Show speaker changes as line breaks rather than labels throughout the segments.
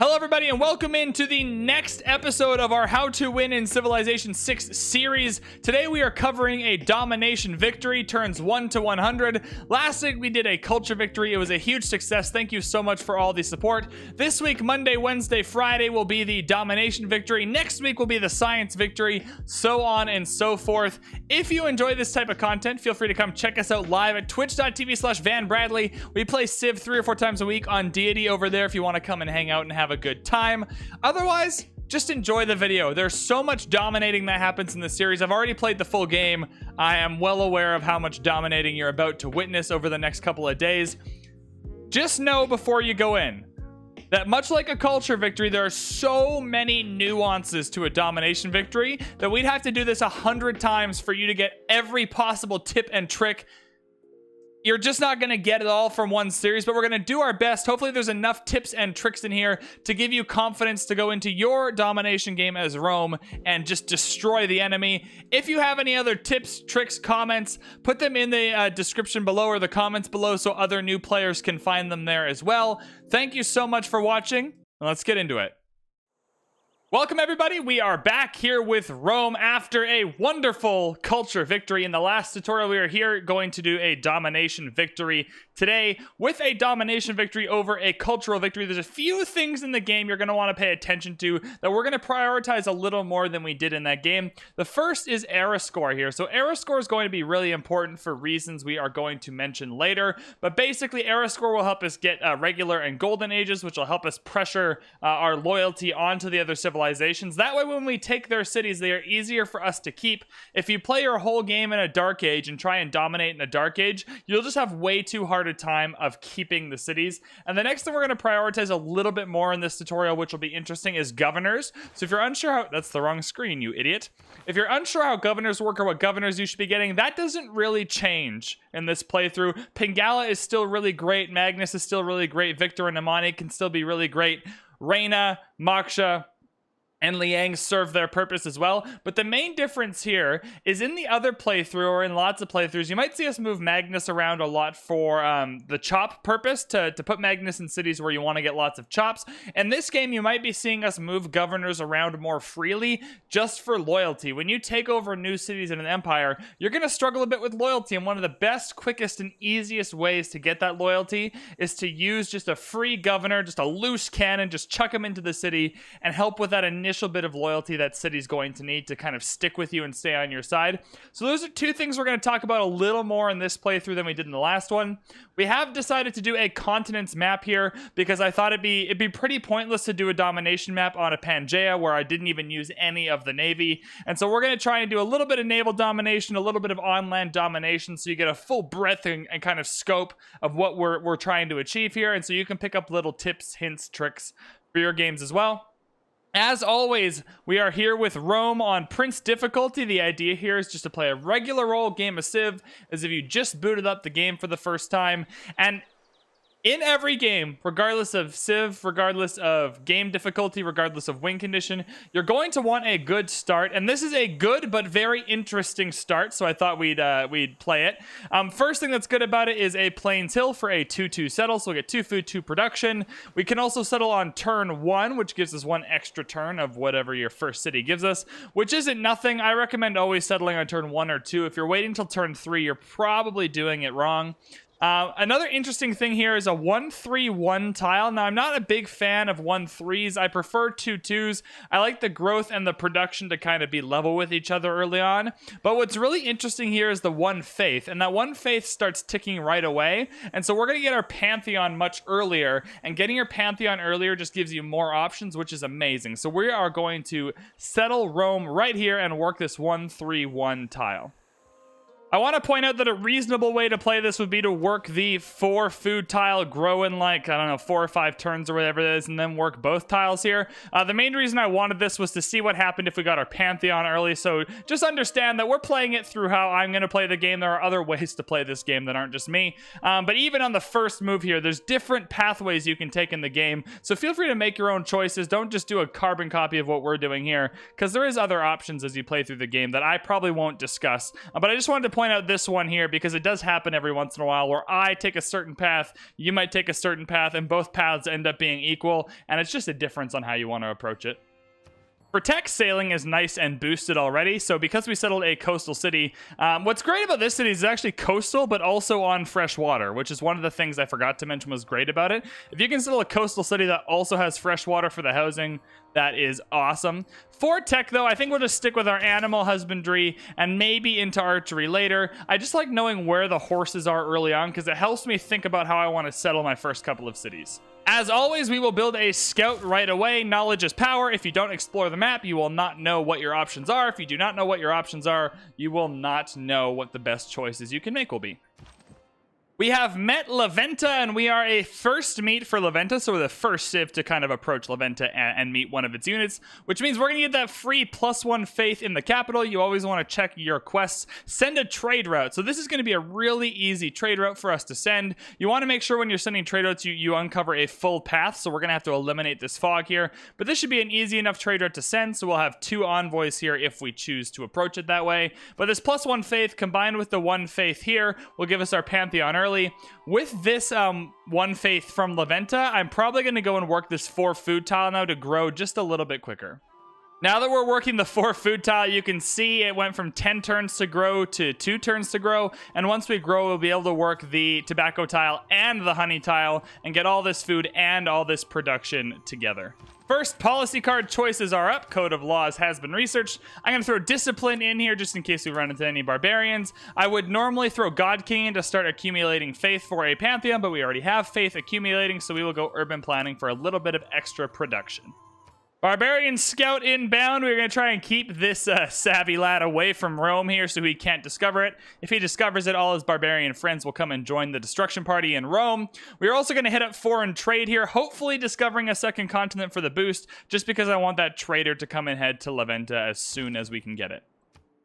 Hello everybody and welcome into the next episode of our How to Win in Civilization 6 series. Today we are covering a domination victory, turns 1 to 100. Last week we did a culture victory. It was a huge success. Thank you so much for all the support. This week, Monday, Wednesday, Friday will be the domination victory. Next week will be the science victory, so on and so forth. If you enjoy this type of content, feel free to come check us out live at twitch.tv/VanBradley. We play Civ 3 or 4 times a week on Deity over there if you want to come and hang out and have a good time. Otherwise, just enjoy the video. There's so much dominating that happens in the series. I've already played the full game. I am well aware of how much dominating you're about to witness over the next couple of days. Just know before you go in that much like a culture victory, there are so many nuances to a domination victory that we'd have to do this 100 times for you to get every possible tip and trick. You're just not going to get it all from one series, but we're going to do our best. Hopefully there's enough tips and tricks in here to give you confidence to go into your domination game as Rome and just destroy the enemy. If you have any other tips, tricks, comments, put them in the description below or the comments below so other new players can find them there as well. Thank you so much for watching, and let's get into it. Welcome everybody, we are back here with Rome after a wonderful culture victory. In the last tutorial we were here going to do a domination victory. Today, with a domination victory over a cultural victory, there's a few things in the game you're going to want to pay attention to that we're going to prioritize a little more than we did in that game. The first is era score here. So era score is going to be really important for reasons we are going to mention later, but basically era score will help us get regular and golden ages, which will help us pressure our loyalty onto the other civilizations. That way when we take their cities, they are easier for us to keep. If you play your whole game in a dark age and try and dominate in a dark age, you'll just have way too hard a time of keeping the cities. And the next thing we're going to prioritize a little bit more in this tutorial, which will be interesting, is governors. So if you're unsure how... That's the wrong screen, you idiot. If you're unsure how governors work or what governors you should be getting, that doesn't really change in this playthrough. Pingala is still really great. Magnus is still really great. Victor and Amani can still be really great. Reina, Moksha, and Liang serve their purpose as well. But the main difference here is in the other playthrough, or in lots of playthroughs, you might see us move Magnus around a lot for the chop purpose, to put Magnus in cities where you want to get lots of chops. In this game, you might be seeing us move governors around more freely just for loyalty. When you take over new cities in an empire, you're going to struggle a bit with loyalty, and one of the best, quickest, and easiest ways to get that loyalty is to use just a free governor, just a loose cannon, just chuck him into the city and help with that initial bit of loyalty that city's going to need to kind of stick with you and stay on your side. So those are two things we're going to talk about a little more in this playthrough than we did in the last one. We have decided to do a continents map here because I thought it'd be pretty pointless to do a domination map on a Pangaea where I didn't even use any of the navy. And so we're going to try and do a little bit of naval domination, a little bit of on-land domination, so you get a full breadth and kind of scope of what we're trying to achieve here. And so you can pick up little tips, hints, tricks for your games as well. As always, we are here with Rome on Prince difficulty. The idea here is just to play a regular old game of Civ as if you just booted up the game for the first time. And in every game, regardless of Civ, regardless of game difficulty, regardless of win condition, you're going to want a good start. And this is a good but very interesting start, so I thought we'd play it. First thing that's good about it is a Plains Hill for a 2-2 settle, so we'll get 2 food, 2 production. We can also settle on turn 1, which gives us 1 extra turn of whatever your first city gives us, which isn't nothing. I recommend always settling on turn 1 or 2. If you're waiting till turn 3, you're probably doing it wrong. Another interesting thing here is a 1-3-1 tile. Now, I'm not a big fan of 1-3s. I prefer 2-2s. I like the growth and the production to kind of be level with each other early on. But what's really interesting here is the 1 faith, and that 1 faith starts ticking right away. And so we're going to get our Pantheon much earlier, and getting your Pantheon earlier just gives you more options, which is amazing. So we are going to settle Rome right here and work this 1-3-1 tile. I want to point out that a reasonable way to play this would be to work the 4 food tile, grow in like, I don't know, 4 or 5 turns or whatever it is, and then work both tiles here. The main reason I wanted this was to see what happened if we got our Pantheon early, so just understand that we're playing it through how I'm going to play the game. There are other ways to play this game that aren't just me. But even on the first move here, there's different pathways you can take in the game, so feel free to make your own choices. Don't just do a carbon copy of what we're doing here, because there is other options as you play through the game that I probably won't discuss. But I just wanted to point point out this one here because it does happen every once in a while where I take a certain path, you might take a certain path, and both paths end up being equal, and it's just a difference on how you want to approach it. Protect sailing is nice and boosted already, so because we settled a coastal city, what's great about this city is it's actually coastal but also on fresh water, which is one of the things I forgot to mention was great about it. If you can settle a coastal city that also has fresh water for the housing, that is awesome. For tech though, I think we'll just stick with our animal husbandry and maybe into archery later. I just like knowing where the horses are early on because it helps me think about how I want to settle my first couple of cities. As always, we will build a scout right away. Knowledge is power. If you don't explore the map, you will not know what your options are. If you do not know what your options are, you will not know what the best choices you can make will be. We have met Laventa, and we are a first meet for Laventa, so we're the first civ to kind of approach Laventa and meet one of its units, which means we're going to get that free +1 faith in the capital. You always want to check your quests. Send a trade route. So this is going to be a really easy trade route for us to send. You want to make sure when you're sending trade routes, you uncover a full path, so we're going to have to eliminate this fog here, but this should be an easy enough trade route to send, so we'll have 2 envoys here if we choose to approach it that way. But this +1 faith combined with the 1 faith here will give us our Pantheon early. With this 1 faith from Laventa, I'm probably going to go and work this 4 food tile now to grow just a little bit quicker. Now that we're working the 4 food tile, you can see it went from 10 turns to grow to 2 turns to grow, and once we grow, we'll be able to work the tobacco tile and the honey tile and get all this food and all this production together. First, policy card choices are up. Code of laws has been researched. I'm going to throw discipline in here just in case we run into any barbarians. I would normally throw God King in to start accumulating faith for a Pantheon, but we already have faith accumulating, so we will go urban planning for a little bit of extra production. Barbarian Scout inbound. We're going to try and keep this savvy lad away from Rome here so he can't discover it. If he discovers it, all his barbarian friends will come and join the destruction party in Rome. We're also going to hit up foreign trade here, hopefully discovering a second continent for the boost, just because I want that trader to come and head to Laventa as soon as we can get it.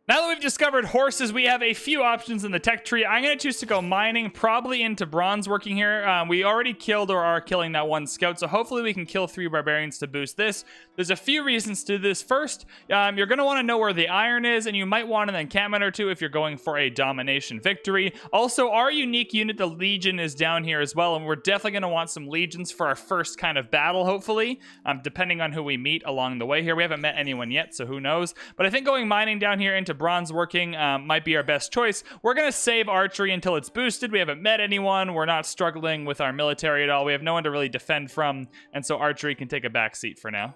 Now that we've discovered horses, we have a few options in the tech tree. I'm going to choose to go mining, probably into bronze working here. We already killed or are killing that 1 scout, so hopefully we can kill 3 barbarians to boost this. There's a few reasons to do this. First, you're going to want to know where the iron is, and you might want an encampment or 2 if you're going for a domination victory. Also, our unique unit, the Legion, is down here as well, and we're definitely going to want some legions for our first kind of battle, hopefully, depending on who we meet along the way here. We haven't met anyone yet, so who knows? But I think going mining down here into bronze working might be our best choice. We're going to save archery until it's boosted. We haven't met anyone. We're not struggling with our military at all. We have no one to really defend from, and so archery can take a back seat for now.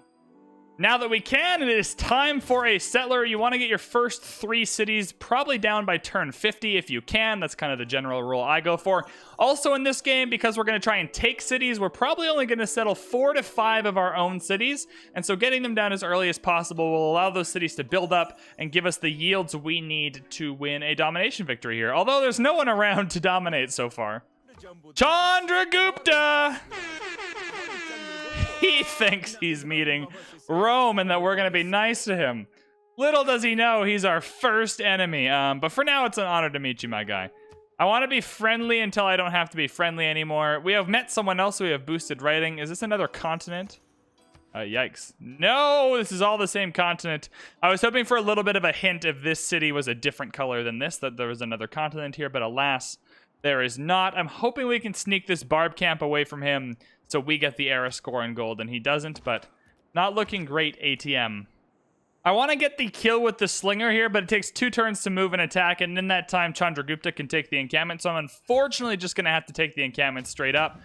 Now that we can, it is time for a settler. You want to get your first 3 cities probably down by turn 50 if you can. That's kind of the general rule I go for. Also in this game, because we're going to try and take cities, we're probably only going to settle 4 to 5 of our own cities. And so getting them down as early as possible will allow those cities to build up and give us the yields we need to win a domination victory here. Although there's no one around to dominate so far. Chandragupta! He thinks he's meeting Rome and that we're going to be nice to him. Little does he know he's our first enemy. But for now, it's an honor to meet you, my guy. I want to be friendly until I don't have to be friendly anymore. We have met someone else, so we have boosted writing. Is this another continent? Yikes. No, this is all the same continent. I was hoping for a little bit of a hint if this city was a different color than this, that there was another continent here, but alas, there is not. I'm hoping we can sneak this barb camp away from him so we get the era score in gold, and he doesn't, but not looking great, ATM. I want to get the kill with the slinger here, but it takes 2 turns to move and attack, and in that time, Chandragupta can take the encampment, so I'm unfortunately just going to have to take the encampment straight up.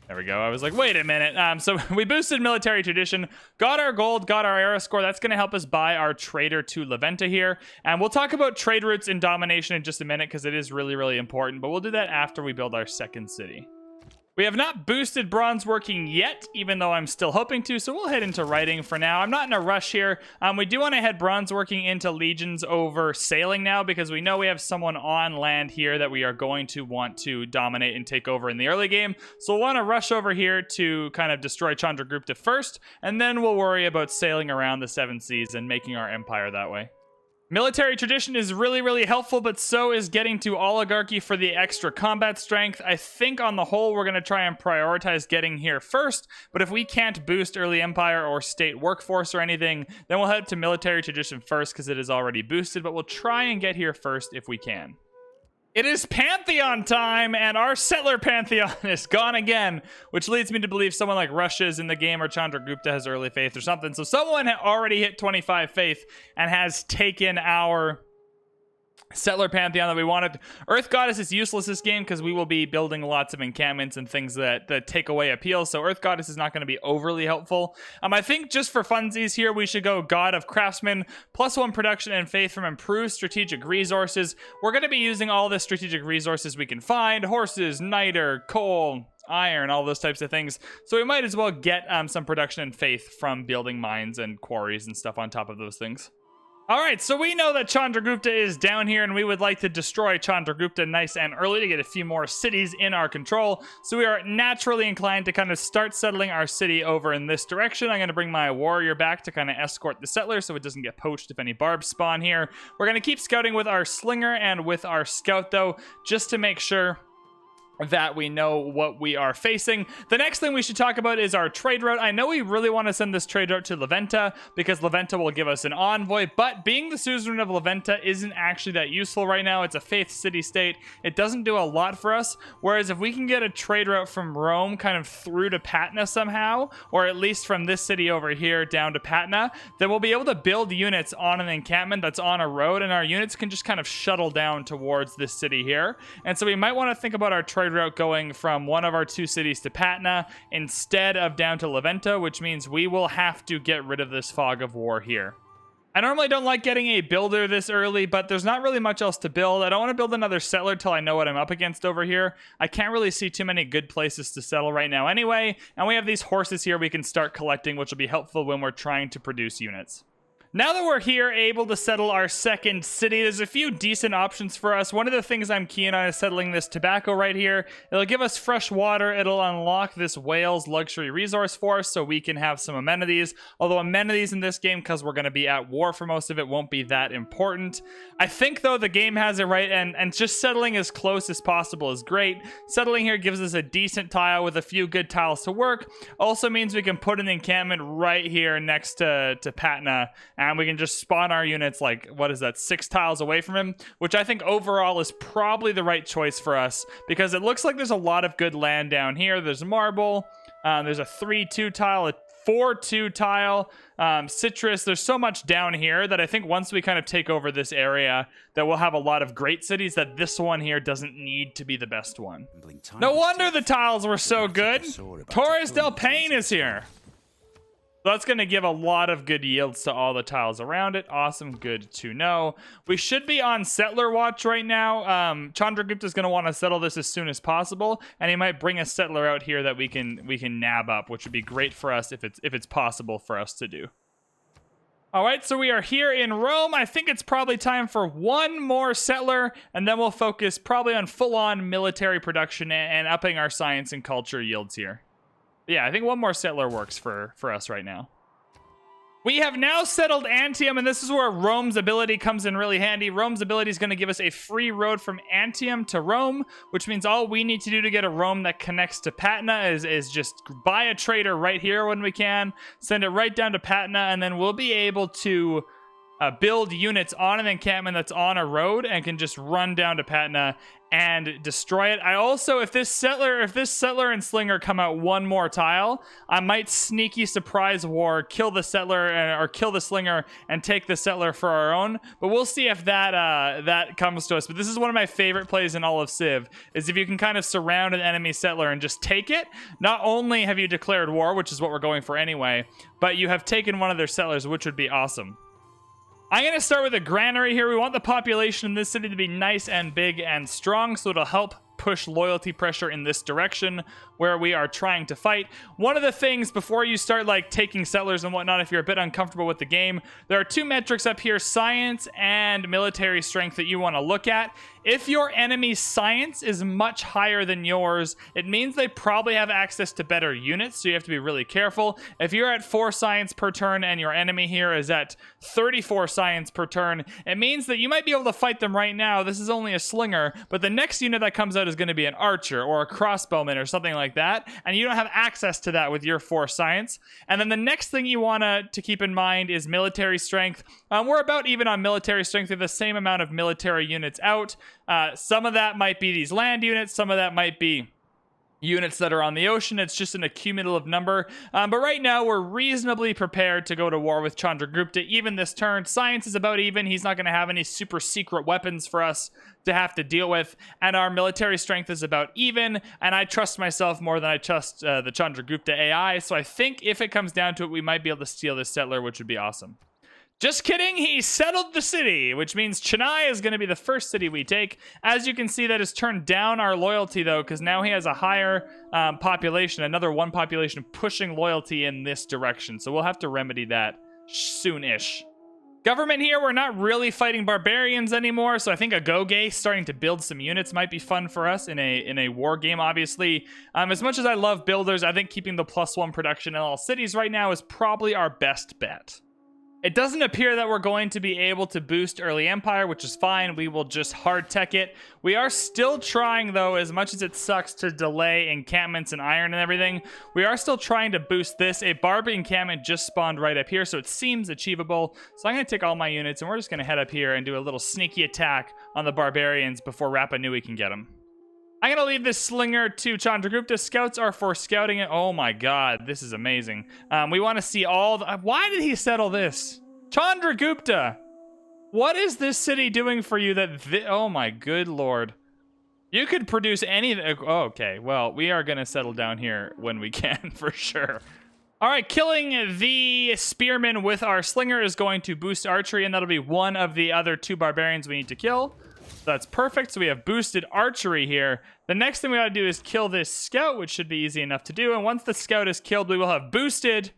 There we go. I was like, wait a minute. So we boosted military tradition, got our gold, got our era score. That's going to help us buy our trader to Laventa here. And we'll talk about trade routes in domination in just a minute because it is really, really important. But we'll do that after we build our second city. We have not boosted bronze working yet, even though I'm still hoping to, so we'll head into writing for now. I'm not in a rush here. We do want to head bronze working into legions over sailing now, because we know we have someone on land here that we are going to want to dominate and take over in the early game. So we'll want to rush over here to kind of destroy Chandragupta first, and then we'll worry about sailing around the 7 seas and making our empire that way. Military tradition is really, really helpful, but so is getting to oligarchy for the extra combat strength. I think on the whole, we're going to try and prioritize getting here first, but if we can't boost early empire or state workforce or anything, then we'll head to military tradition first because it is already boosted, but we'll try and get here first if we can. It is Pantheon time, and our settler Pantheon is gone again, which leads me to believe someone like Russia is in the game or Chandragupta has early faith or something. So someone already hit 25 faith and has taken our settler Pantheon that we wanted. Earth Goddess is useless this game because we will be building lots of encampments and things that take away appeal, so Earth Goddess is not going to be overly helpful. I think just for funsies here, we should go God of Craftsmen, +1 production and faith from improved strategic resources. We're going to be using all the strategic resources we can find: horses, niter, coal, iron, all those types of things. So we might as well get some production and faith from building mines and quarries and stuff on top of those things. All right, so we know that Chandragupta is down here, and we would like to destroy Chandragupta nice and early to get a few more cities in our control. So we are naturally inclined to kind of start settling our city over in this direction. I'm going to bring my warrior back to kind of escort the settler so it doesn't get poached if any barbs spawn here. We're going to keep scouting with our slinger and with our scout, though, just to make sure that we know what we are facing. The next thing we should talk about is our trade route. I know we really want to send this trade route to Leventa because Leventa will give us an envoy, but being the suzerain of Leventa isn't actually that useful right now. It's a faith city-state. It doesn't do a lot for us, whereas if we can get a trade route from Rome kind of through to Patna somehow, or at least from this city over here down to Patna, then we'll be able to build units on an encampment that's on a road, and our units can just kind of shuttle down towards this city here. And so we might want to think about our trade route going from one of our two cities to Patna instead of down to Leventa, which means we will have to get rid of this fog of war here. I normally don't like getting a builder this early, but there's not really much else to build. I don't want to build another settler till I know what I'm up against over here. I can't really see too many good places to settle right now anyway, and we have these horses here we can start collecting, which will be helpful when we're trying to produce units. Now that we're here, able to settle our second city, there's a few decent options for us. One of the things I'm keen on is settling this tobacco right here. It'll give us fresh water. It'll unlock this whales luxury resource for us so we can have some amenities. Although amenities in this game, because we're going to be at war for most of it, won't be that important. I think, though, the game has it right, and just settling as close as possible is great. Settling here gives us a decent tile with a few good tiles to work. Also means we can put an encampment right here next to Patna, and we can just spawn our units like, what is that, 6 tiles away from him, which I think overall is probably the right choice for us because it looks like there's a lot of good land down here. There's marble, there's a 3-2 tile, a 4-2 tile, citrus. There's so much down here that I think once we kind of take over this area that we'll have a lot of great cities, that this one here doesn't need to be the best one. No wonder the tiles were so good. Torres del Paine is here. So that's going to give a lot of good yields to all the tiles around it. Awesome. Good to know. We should be on settler watch right now. Chandragupta is going to want to settle this as soon as possible, and he might bring a settler out here that we can nab up, which would be great for us if it's possible for us to do. All right, so we are here in Rome. I think it's probably time for one more settler, and then we'll focus probably on full-on military production and upping our science and culture yields here. Yeah, I think one more settler works for us right now. We have now settled Antium, and this is where Rome's ability comes in really handy. Rome's ability is going to give us a free road from Antium to Rome, which means all we need to do to get a Rome that connects to Patna is just buy a trader right here when we can, send it right down to Patna, and then we'll be able to build units on an encampment that's on a road and can just run down to Patna and destroy it. I also, if this settler and slinger come out one more tile, I might sneaky surprise war, kill the settler or kill the slinger and take the settler for our own. But we'll see if that comes to us. But this is one of my favorite plays in all of Civ, is if you can kind of surround an enemy settler and just take it. Not only have you declared war, which is what we're going for anyway, but you have taken one of their settlers, which would be awesome. I'm going to start with a granary here. We want the population in this city to be nice and big and strong, so it'll help push loyalty pressure in this direction where we are trying to fight. One of the things before you start like taking settlers and whatnot, if you're a bit uncomfortable with the game, there are 2 metrics up here, science and military strength, that you want to look at. If your enemy's science is much higher than yours, it means they probably have access to better units, so you have to be really careful. If you're at 4 science per turn and your enemy here is at 34 science per turn, it means that you might be able to fight them right now. This is only a slinger, but the next unit that comes out is going to be an archer or a crossbowman or something like that, and you don't have access to that with your 4 science. And then the next thing you want to keep in mind is military strength. We're about even on military strength. We have the same amount of military units out. Some of that might be these land units, some of that might be units that are on the ocean. It's just an accumulative number. But right now, we're reasonably prepared to go to war with Chandragupta even this turn. Science is about even. He's not going to have any super secret weapons for us to have to deal with. And our military strength is about even. And I trust myself more than I trust the Chandragupta AI. So I think if it comes down to it, we might be able to steal this settler, which would be awesome. Just kidding, he settled the city, which means Chennai is going to be the first city we take. As you can see, that has turned down our loyalty, though, because now he has a higher population, another 1 population pushing loyalty in this direction. So we'll have to remedy that soon-ish. Government here, we're not really fighting barbarians anymore, so I think a Goge starting to build some units might be fun for us in a war game, obviously. As much as I love builders, I think keeping the +1 production in all cities right now is probably our best bet. It doesn't appear that we're going to be able to boost early empire, which is fine. We will just hard tech it. We are still trying, though, as much as it sucks to delay encampments and iron and everything, we are still trying to boost this. A barb encampment just spawned right up here, so it seems achievable. So I'm going to take all my units, and we're just going to head up here and do a little sneaky attack on the barbarians before Rapa Nui can get them. I'm going to leave this slinger to Chandragupta. Scouts are for scouting it. Oh my god, this is amazing. We want to see all the... Why did he settle this? Chandragupta! What is this city doing for you that... Oh my good lord. You could produce anything... Oh, okay, well, we are going to settle down here when we can, for sure. Alright, killing the spearman with our slinger is going to boost archery, and that'll be one of the other 2 barbarians we need to kill. So that's perfect. So we have boosted archery here. The next thing we got to do is kill this scout, which should be easy enough to do. And once the scout is killed, we will have boosted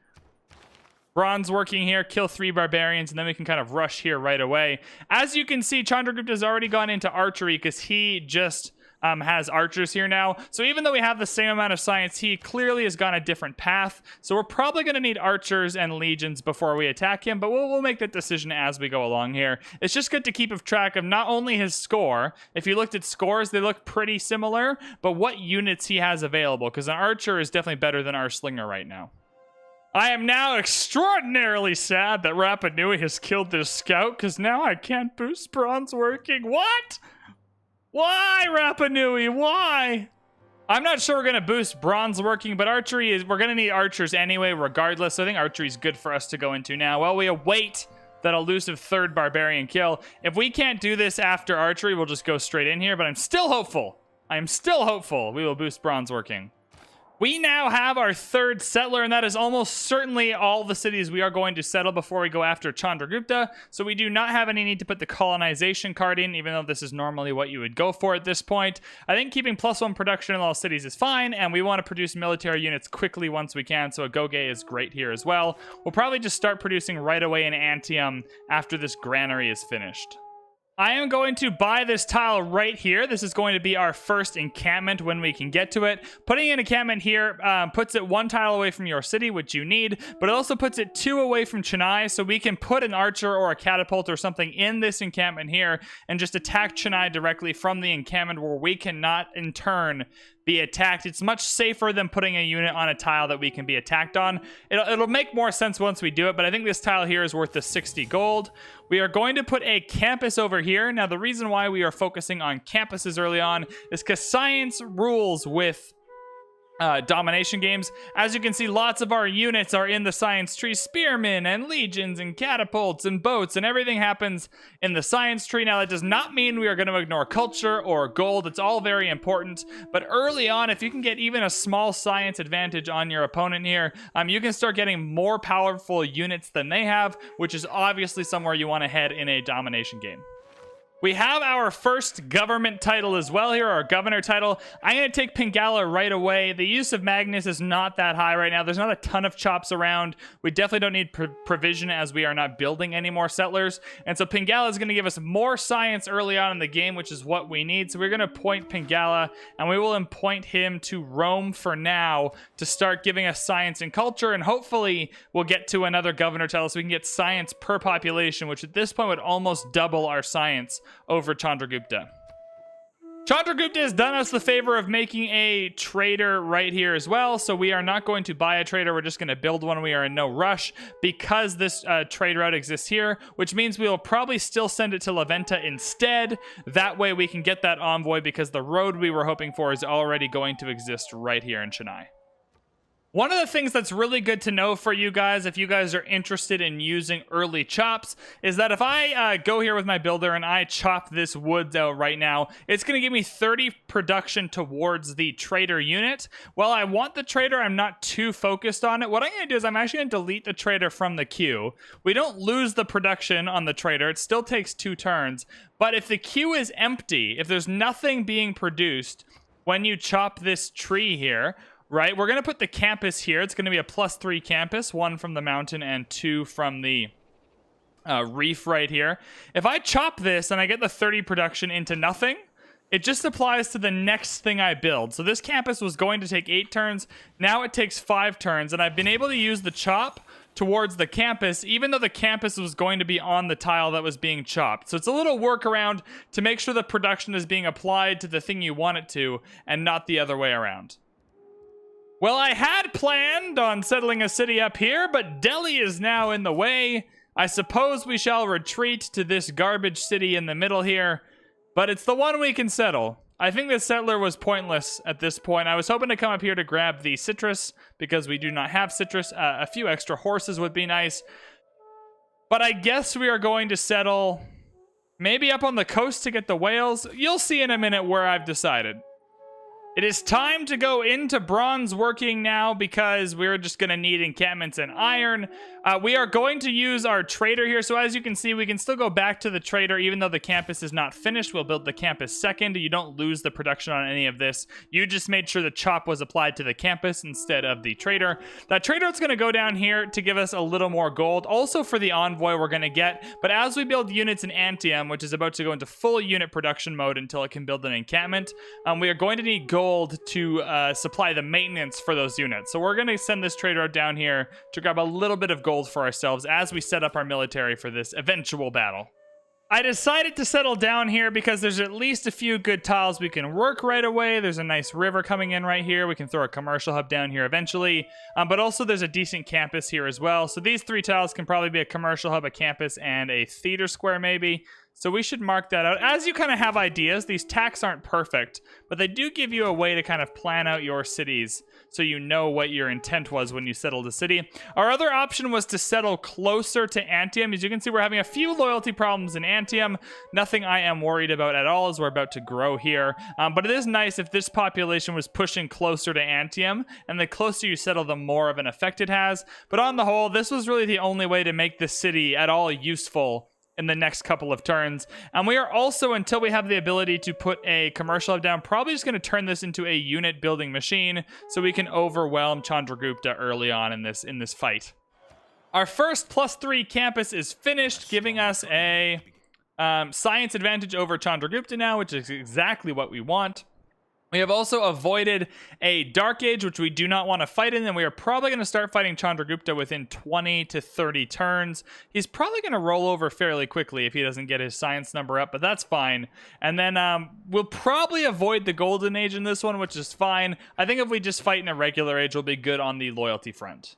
bronze working here, kill 3 barbarians, and then we can kind of rush here right away. As you can see, Chandragupta has already gone into archery because he just has archers here now. So even though we have the same amount of science, he clearly has gone a different path. So we're probably going to need archers and legions before we attack him, but we'll make that decision as we go along here. It's just good to keep track of not only his score. If you looked at scores, they look pretty similar, but what units he has available, because an archer is definitely better than our slinger right now. I am now extraordinarily sad that Rapa Nui has killed this scout, because now I can't boost bronze working. What? Why, Rapa Nui? Why? I'm not sure we're going to boost bronze working, but archery is... We're going to need archers anyway, regardless. So I think archery is good for us to go into now. While we await that elusive 3rd barbarian kill. If we can't do this after archery, we'll just go straight in here. But I'm still hopeful. I am still hopeful we will boost bronze working. We now have our 3rd settler, and that is almost certainly all the cities we are going to settle before we go after Chandragupta. So we do not have any need to put the colonization card in, even though this is normally what you would go for at this point. I think keeping +1 production in all cities is fine, and we want to produce military units quickly once we can, so a Goge is great here as well. We'll probably just start producing right away in Antium after this granary is finished. I am going to buy this tile right here. This is going to be our first encampment when we can get to it. Putting an encampment here puts it 1 tile away from your city, which you need, but it also puts it 2 away from Chennai, so we can put an archer or a catapult or something in this encampment here and just attack Chennai directly from the encampment where we cannot, in turn, be attacked. It's much safer than putting a unit on a tile that we can be attacked on. It'll make more sense once we do it, but I think this tile here is worth the 60 gold. We are going to put a campus over here. Now, the reason why we are focusing on campuses early on is because science rules with domination games. As you can see, lots of our units are in the science tree. Spearmen and legions and catapults and boats and everything happens in the science tree. Now, that does not mean we are going to ignore culture or gold. It's all very important. But early on, if you can get even a small science advantage on your opponent here, you can start getting more powerful units than they have, which is obviously somewhere you want to head in a domination game. We have our first government title as well here, our governor title. I'm going to take Pingala right away. The use of Magnus is not that high right now. There's not a ton of chops around. We definitely don't need provision as we are not building any more settlers. And so Pingala is going to give us more science early on in the game, which is what we need. So we're going to point Pingala, and we will appoint him to Rome for now to start giving us science and culture. And hopefully we'll get to another governor title so we can get science per population, which at this point would almost double our science over Chandragupta. Chandragupta has done us the favor of making a trader right here as well, so we are not going to buy a trader. We're just going to build one. We are in no rush because this trade route exists here, which means we will probably still send it to La Venta instead. That way we can get that envoy because the road we were hoping for is already going to exist right here in Chennai. One of the things that's really good to know for you guys, if you guys are interested in using early chops, is that if I go here with my builder and I chop this woods out right now, it's going to give me 30 production towards the trader unit. While I want the trader, I'm not too focused on it. What I'm going to do is I'm actually going to delete the trader from the queue. We don't lose the production on the trader. It still takes 2 turns. But if the queue is empty, if there's nothing being produced when you chop this tree here, right, we're going to put the campus here. It's going to be a +3 campus, 1 from the mountain and 2 from the reef right here. If I chop this and I get the 30 production into nothing, it just applies to the next thing I build. So this campus was going to take 8 turns. Now it takes 5 turns, and I've been able to use the chop towards the campus, even though the campus was going to be on the tile that was being chopped. So it's a little workaround to make sure the production is being applied to the thing you want it to and not the other way around. Well, I had planned on settling a city up here, but Delhi is now in the way. I suppose we shall retreat to this garbage city in the middle here, but it's the one we can settle. I think the settler was pointless at this point. I was hoping to come up here to grab the citrus, because we do not have citrus. A few extra horses would be nice. But I guess we are going to settle maybe up on the coast to get the whales. You'll see in a minute where I've decided. It is time to go into bronze working now because we're just going to need encampments and iron. We are going to use our trader here. So as you can see, we can still go back to the trader even though the campus is not finished. We'll build the campus second. You don't lose the production on any of this. You just made sure the chop was applied to the campus instead of the trader. That trader is going to go down here to give us a little more gold. Also for the envoy we're going to get. But as we build units in Pantheon, which is about to go into full unit production mode until it can build an encampment, we are going to need gold to supply the maintenance for those units. So we're going to send this trader down here to grab a little bit of gold for ourselves as we set up our military for this eventual battle. I decided to settle down here because there's at least a few good tiles we can work right away. There's a nice river coming in right here. We can throw a commercial hub down here eventually. But also there's a decent campus here as well. So these 3 tiles can probably be a commercial hub, a campus, and a theater square maybe. So we should mark that out. As you kind of have ideas, these tacks aren't perfect, but they do give you a way to kind of plan out your cities so you know what your intent was when you settled a city. Our other option was to settle closer to Antium. As you can see, we're having a few loyalty problems in Antium. Nothing I am worried about at all as we're about to grow here. But it is nice if this population was pushing closer to Antium, and the closer you settle, the more of an effect it has. But on the whole, this was really the only way to make this city at all useful in the next couple of turns. And we are also, until we have the ability to put a commercial hub down, probably just going to turn this into a unit building machine so we can overwhelm Chandragupta early on in this fight. Our first +3 campus is finished, giving us a science advantage over Chandragupta now, which is exactly what we want. We have also avoided a Dark Age, which we do not want to fight in, and we are probably going to start fighting Chandragupta within 20 to 30 turns. He's probably going to roll over fairly quickly if he doesn't get his science number up, but that's fine. And then we'll probably avoid the Golden Age in this one, which is fine. I think if we just fight in a regular age, we'll be good on the loyalty front.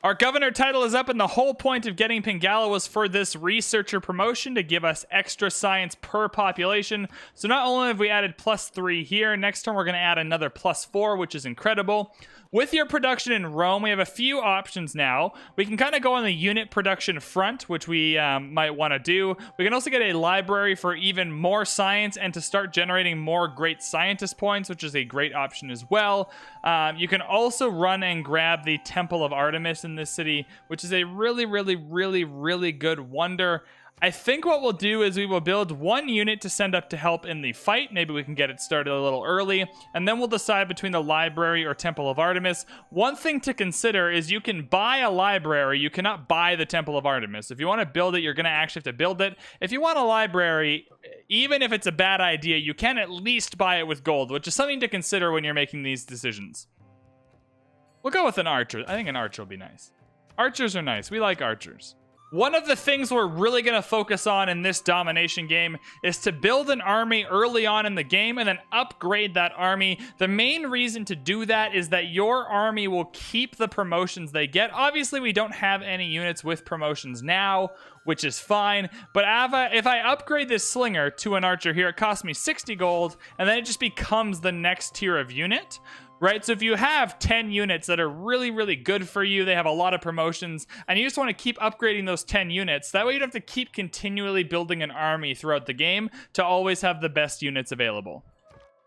Our governor title is up, and the whole point of getting Pingala was for this researcher promotion to give us extra science per population. So not only have we added +3 here, next turn we're going to add another +4, which is incredible. With your production in Rome, we have a few options now. We can kind of go on the unit production front, which we might want to do. We can also get a library for even more science and to start generating more great scientist points, which is a great option as well. You can also run and grab the Temple of Artemis in this city, which is a really, really, really, really good wonder. I think what we'll do is we will build one unit to send up to help in the fight. Maybe we can get it started a little early, and then we'll decide between the library or Temple of Artemis. One thing to consider is you can buy a library. You cannot buy the Temple of Artemis. If you want to build it, you're going to actually have to build it. If you want a library, even if it's a bad idea, you can at least buy it with gold, which is something to consider when you're making these decisions. We'll go with an archer. I think an archer will be nice. Archers are nice. We like archers. One of the things we're really going to focus on in this domination game is to build an army early on in the game and then upgrade that army. The main reason to do that is that your army will keep the promotions they get. Obviously, we don't have any units with promotions now, which is fine. But if I upgrade this slinger to an archer here, it costs me 60 gold, and then it just becomes the next tier of unit. Right, so if you have 10 units that are really, really good for you, they have a lot of promotions, and you just want to keep upgrading those 10 units, that way you don't have to keep continually building an army throughout the game to always have the best units available.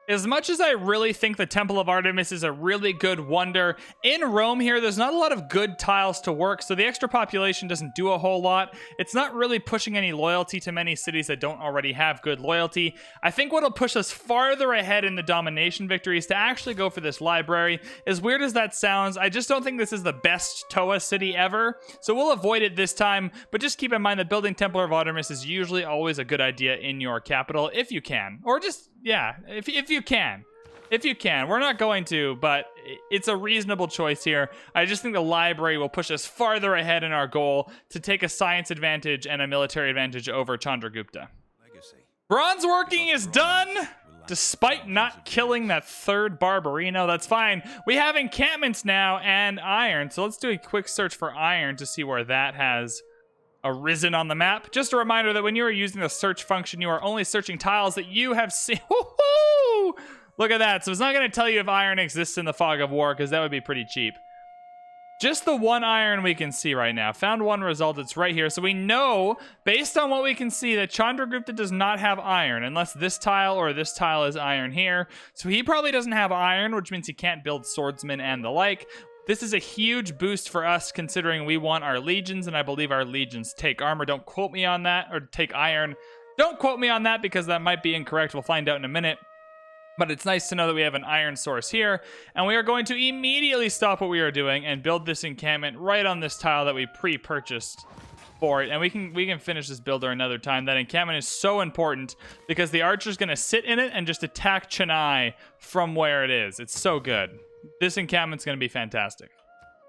As much as I really think the Temple of Artemis is a really good wonder, in Rome here, there's not a lot of good tiles to work, so the extra population doesn't do a whole lot. It's not really pushing any loyalty to many cities that don't already have good loyalty. I think what'll push us farther ahead in the domination victory is to actually go for this library. As weird as that sounds, I just don't think this is the best Toa city ever, so we'll avoid it this time, but just keep in mind that building Temple of Artemis is usually always a good idea in your capital, if you can. Or just, yeah, if you can. If you can. We're not going to, but it's a reasonable choice here. I just think the library will push us farther ahead in our goal to take a science advantage and a military advantage over Chandragupta. Bronze working is done, despite not killing that third Barbarino. That's fine. We have encampments now and iron, so let's do a quick search for iron to see where that has arisen on the map. Just a reminder that when you are using the search function, you are only searching tiles that you have seen. Woohoo! Look at that. So it's not going to tell you if iron exists in the fog of war, because that would be pretty cheap. Just the one iron we can see right now. Found one result. It's right here. So we know, based on what we can see, that Chandragupta does not have iron, unless this tile or this tile is iron here. So he probably doesn't have iron, which means he can't build swordsmen and the like. This is a huge boost for us, considering we want our legions, and I believe our legions take armor. Don't quote me on that, or take iron. Don't quote me on that, because that might be incorrect. We'll find out in a minute. But it's nice to know that we have an iron source here, and we are going to immediately stop what we are doing and build this encampment right on this tile that we pre-purchased for it. And we can finish this builder another time. That encampment is so important because the archer's going to sit in it and just attack Chennai from where it is. It's so good. This encampment's going to be fantastic.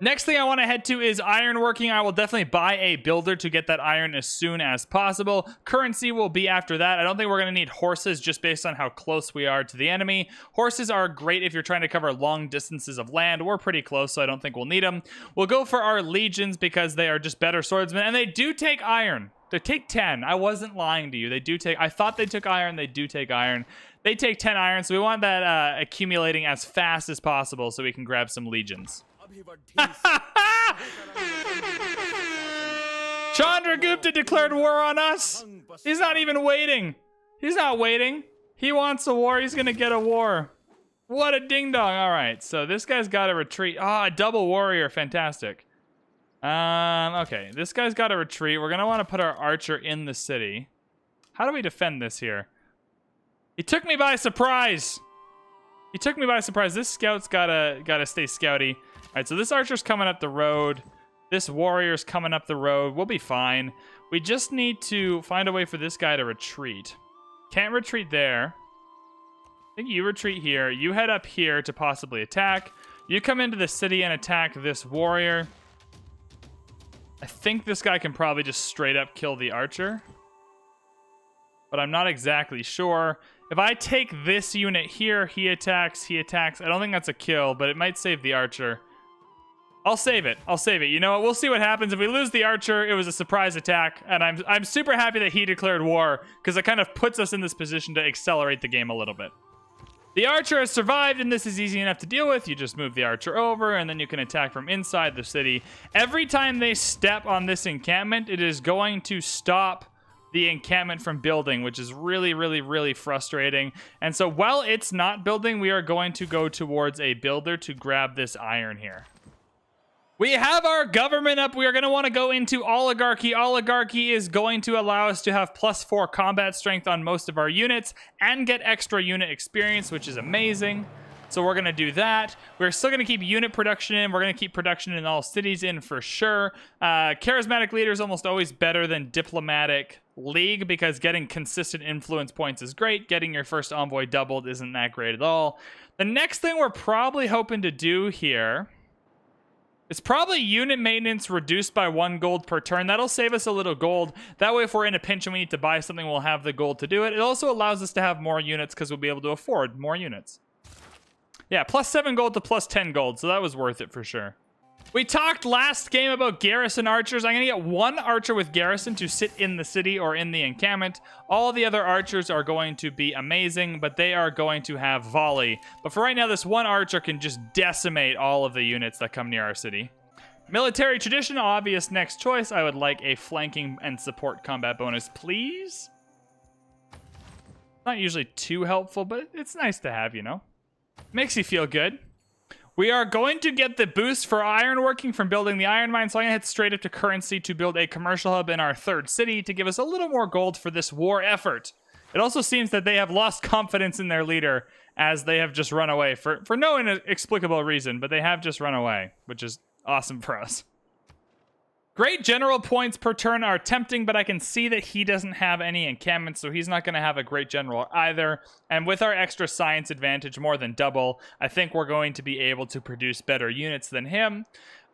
Next thing I want to head to is ironworking. I will definitely buy a builder to get that iron as soon as possible. Currency will be after that. I don't think we're going to need horses just based on how close we are to the enemy. Horses are great if you're trying to cover long distances of land. We're pretty close, so I don't think we'll need them. We'll go for our legions because they are just better swordsmen, and they do take iron. They take 10. I wasn't lying to you. They do take... I thought they took iron. They do take iron. They take 10 iron, so we want that accumulating as fast as possible so we can grab some legions. Chandragupta declared war on us. He's not even waiting. He's not waiting. He wants a war. He's gonna get a war. What a ding dong. All right, so this guy's got to retreat. A double warrior. Fantastic. Okay, this guy's got to retreat. We're gonna want to put our archer in the city. How do we defend this here? He took me by surprise. He took me by surprise. This scout's gotta stay scouty. All right, so this archer's coming up the road. This warrior's coming up the road. We'll be fine. We just need to find a way for this guy to retreat. Can't retreat there. I think you retreat here. You head up here to possibly attack. You come into the city and attack this warrior. I think this guy can probably just straight up kill the archer, but I'm not exactly sure. If I take this unit here, he attacks. I don't think that's a kill, but it might save the archer. I'll save it. You know what? We'll see what happens. If we lose the archer, it was a surprise attack, and I'm super happy that he declared war, because it kind of puts us in this position to accelerate the game a little bit. The archer has survived, and this is easy enough to deal with. You just move the archer over, and then you can attack from inside the city. Every time they step on this encampment, it is going to stop the encampment from building, which is really, really, really frustrating. And so while it's not building, we are going to go towards a builder to grab this iron here. We have our government up. We are going to want to go into oligarchy. Oligarchy is going to allow us to have +4 combat strength on most of our units and get extra unit experience, which is amazing. So we're going to do that. We're still going to keep unit production in. We're going to keep production in all cities in for sure. Charismatic leader is almost always better than diplomatic league because getting consistent influence points is great. Getting your first envoy doubled isn't that great at all. The next thing we're probably hoping to do here... it's probably unit maintenance reduced by 1 gold per turn. That'll save us a little gold. That way, if we're in a pinch and we need to buy something, we'll have the gold to do it. It also allows us to have more units because we'll be able to afford more units. Yeah, +7 gold to +10 gold, so that was worth it for sure. We talked last game about garrison archers. I'm going to get 1 archer with garrison to sit in the city or in the encampment. All the other archers are going to be amazing, but they are going to have volley. But for right now, this 1 archer can just decimate all of the units that come near our city. Military tradition, obvious next choice. I would like a flanking and support combat bonus, please. Not usually too helpful, but it's nice to have, you know. Makes you feel good. We are going to get the boost for ironworking from building the iron mine, so I'm going to head straight up to currency to build a commercial hub in our 3rd city to give us a little more gold for this war effort. It also seems that they have lost confidence in their leader as they have just run away for no inexplicable reason, but they have just run away, which is awesome for us. Great general points per turn are tempting, but I can see that he doesn't have any encampments, so he's not going to have a great general either. And with our extra science advantage, more than double, I think we're going to be able to produce better units than him.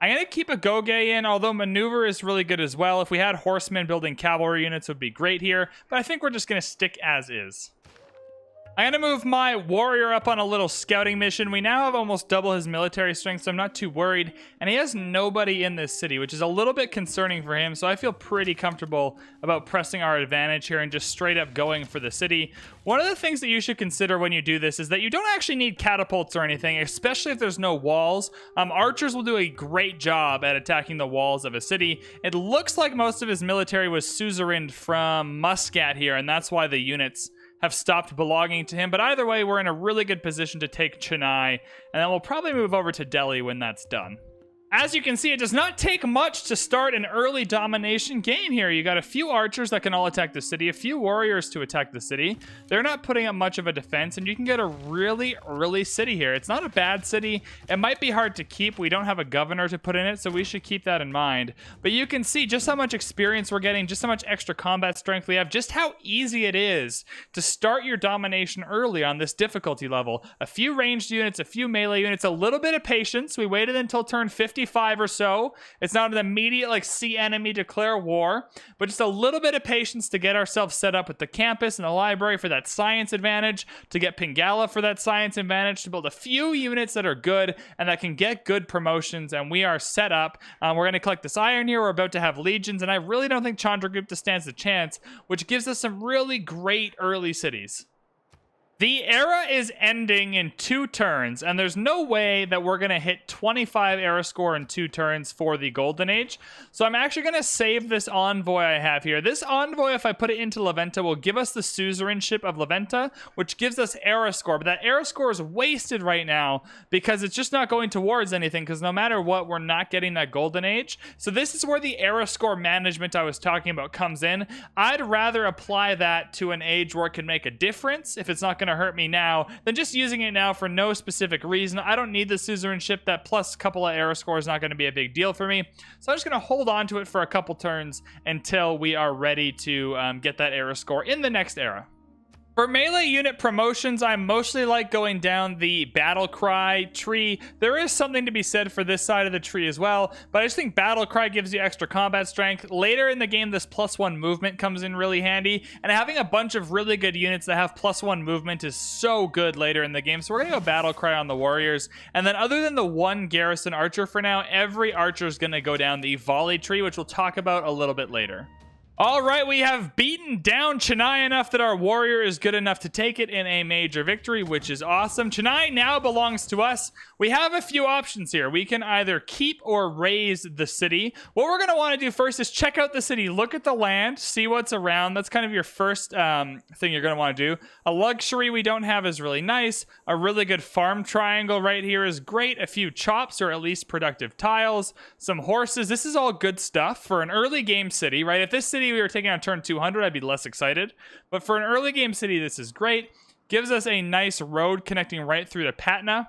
I'm going to keep a Goge in, although maneuver is really good as well. If we had horsemen building cavalry units, it would be great here, but I think we're just going to stick as is. I'm going to move my warrior up on a little scouting mission. We now have almost double his military strength, so I'm not too worried. And he has nobody in this city, which is a little bit concerning for him. So I feel pretty comfortable about pressing our advantage here and just straight up going for the city. One of the things that you should consider when you do this is that you don't actually need catapults or anything, especially if there's no walls. Archers will do a great job at attacking the walls of a city. It looks like most of his military was suzerained from Muscat here, and that's why the units have stopped belonging to him. But either way, we're in a really good position to take Chennai, and then we'll probably move over to Delhi when that's done. As you can see, it does not take much to start an early domination game here. You got a few archers that can all attack the city, a few warriors to attack the city. They're not putting up much of a defense, and you can get a really early city here. It's not a bad city. It might be hard to keep. We don't have a governor to put in it, so we should keep that in mind. But you can see just how much experience we're getting, just how much extra combat strength we have, just how easy it is to start your domination early on this difficulty level. A few ranged units, a few melee units, a little bit of patience. We waited until turn 55 or so. It's not an immediate like see enemy declare war, but just a little bit of patience to get ourselves set up with the campus and the library for that science advantage, to get Pingala for that science advantage, to build a few units that are good and that can get good promotions, and we are set up. We're going to collect this iron here. We're about to have legions, and I really don't think Chandragupta stands a chance, which gives us some really great early cities. The era is ending in 2 turns, and there's no way that we're going to hit 25 era score in 2 turns for the Golden Age. So I'm actually going to save this envoy I have here. This envoy, if I put it into Leventa, will give us the suzerainship of Leventa, which gives us era score. But that era score is wasted right now because it's just not going towards anything, because no matter what, we're not getting that Golden Age. So this is where the era score management I was talking about comes in. I'd rather apply that to an age where it can make a difference if it's not going to hurt me now than just using it now for no specific reason. I don't need the suzerainship. That plus a couple of era score is not going to be a big deal for me. So I'm just going to hold on to it for a couple turns until we are ready to get that era score in the next era. For melee unit promotions, I mostly like going down the battle cry tree. There is something to be said for this side of the tree as well, but I just think battle cry gives you extra combat strength. Later in the game, this +1 movement comes in really handy, and having a bunch of really good units that have +1 movement is so good later in the game. So we're going to go battle cry on the warriors, and then other than the 1 garrison archer for now, every archer is going to go down the volley tree, which we'll talk about a little bit later. All right, we have beaten down Chennai enough that our warrior is good enough to take it in a major victory, which is awesome. Chennai now belongs to us. We have a few options here. We can either keep or raise the city. What we're going to want to do first is check out the city, look at the land, see what's around. That's kind of your first thing you're going to want to do. A luxury we don't have is really nice. A really good farm triangle right here is great. A few chops or at least productive tiles. Some horses. This is all good stuff for an early game city, right? If this city we were taking on turn 200, I'd be less excited. But for an early game city, this is great. Gives us a nice road connecting right through to Patna.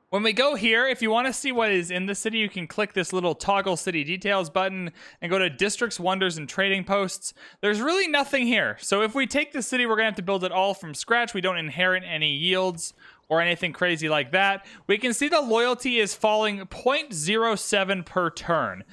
When we go here, if you want to see what is in the city, you can click this little toggle city details button and go to districts, wonders, and trading posts. There's really nothing here. So if we take the city, we're going to have to build it all from scratch. We don't inherit any yields or anything crazy like that. We can see the loyalty is falling 0.07 per turn.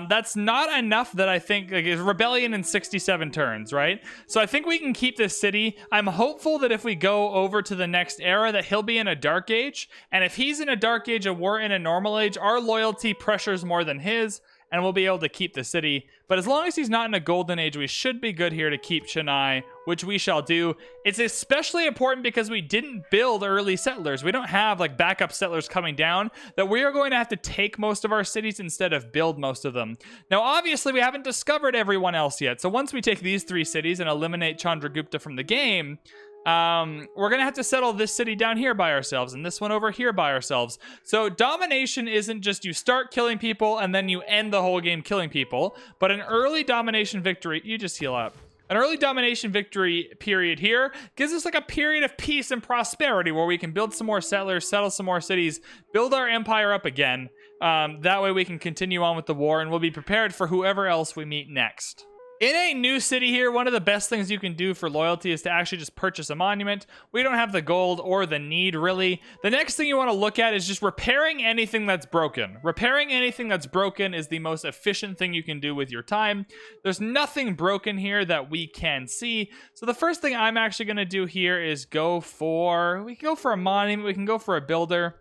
That's not enough that I think, like, it's rebellion in 67 turns, right? So I think we can keep this city. I'm hopeful that if we go over to the next era that he'll be in a dark age. And if he's in a dark age and we're in a normal age, our loyalty pressures more than his, and we'll be able to keep the city. But as long as he's not in a golden age, we should be good here to keep Chennai, which we shall do. It's especially important because we didn't build early settlers. We don't have like backup settlers coming down, that we are going to have to take most of our cities instead of build most of them. Now, obviously, we haven't discovered everyone else yet. So once we take these 3 cities and eliminate Chandragupta from the game, we're going to have to settle this city down here by ourselves and this one over here by ourselves. So domination isn't just you start killing people and then you end the whole game killing people, but an early domination victory, you just heal up. An early domination victory period here gives us like a period of peace and prosperity where we can build some more settlers, settle some more cities, build our empire up again. That way we can continue on with the war and we'll be prepared for whoever else we meet next. In a new city here, one of the best things you can do for loyalty is to actually just purchase a monument. We don't have the gold or the need, really. The next thing you want to look at is just repairing anything that's broken. Repairing anything that's broken is the most efficient thing you can do with your time. There's nothing broken here that we can see. So the first thing I'm actually going to do here is we can go for a monument, we can go for a builder.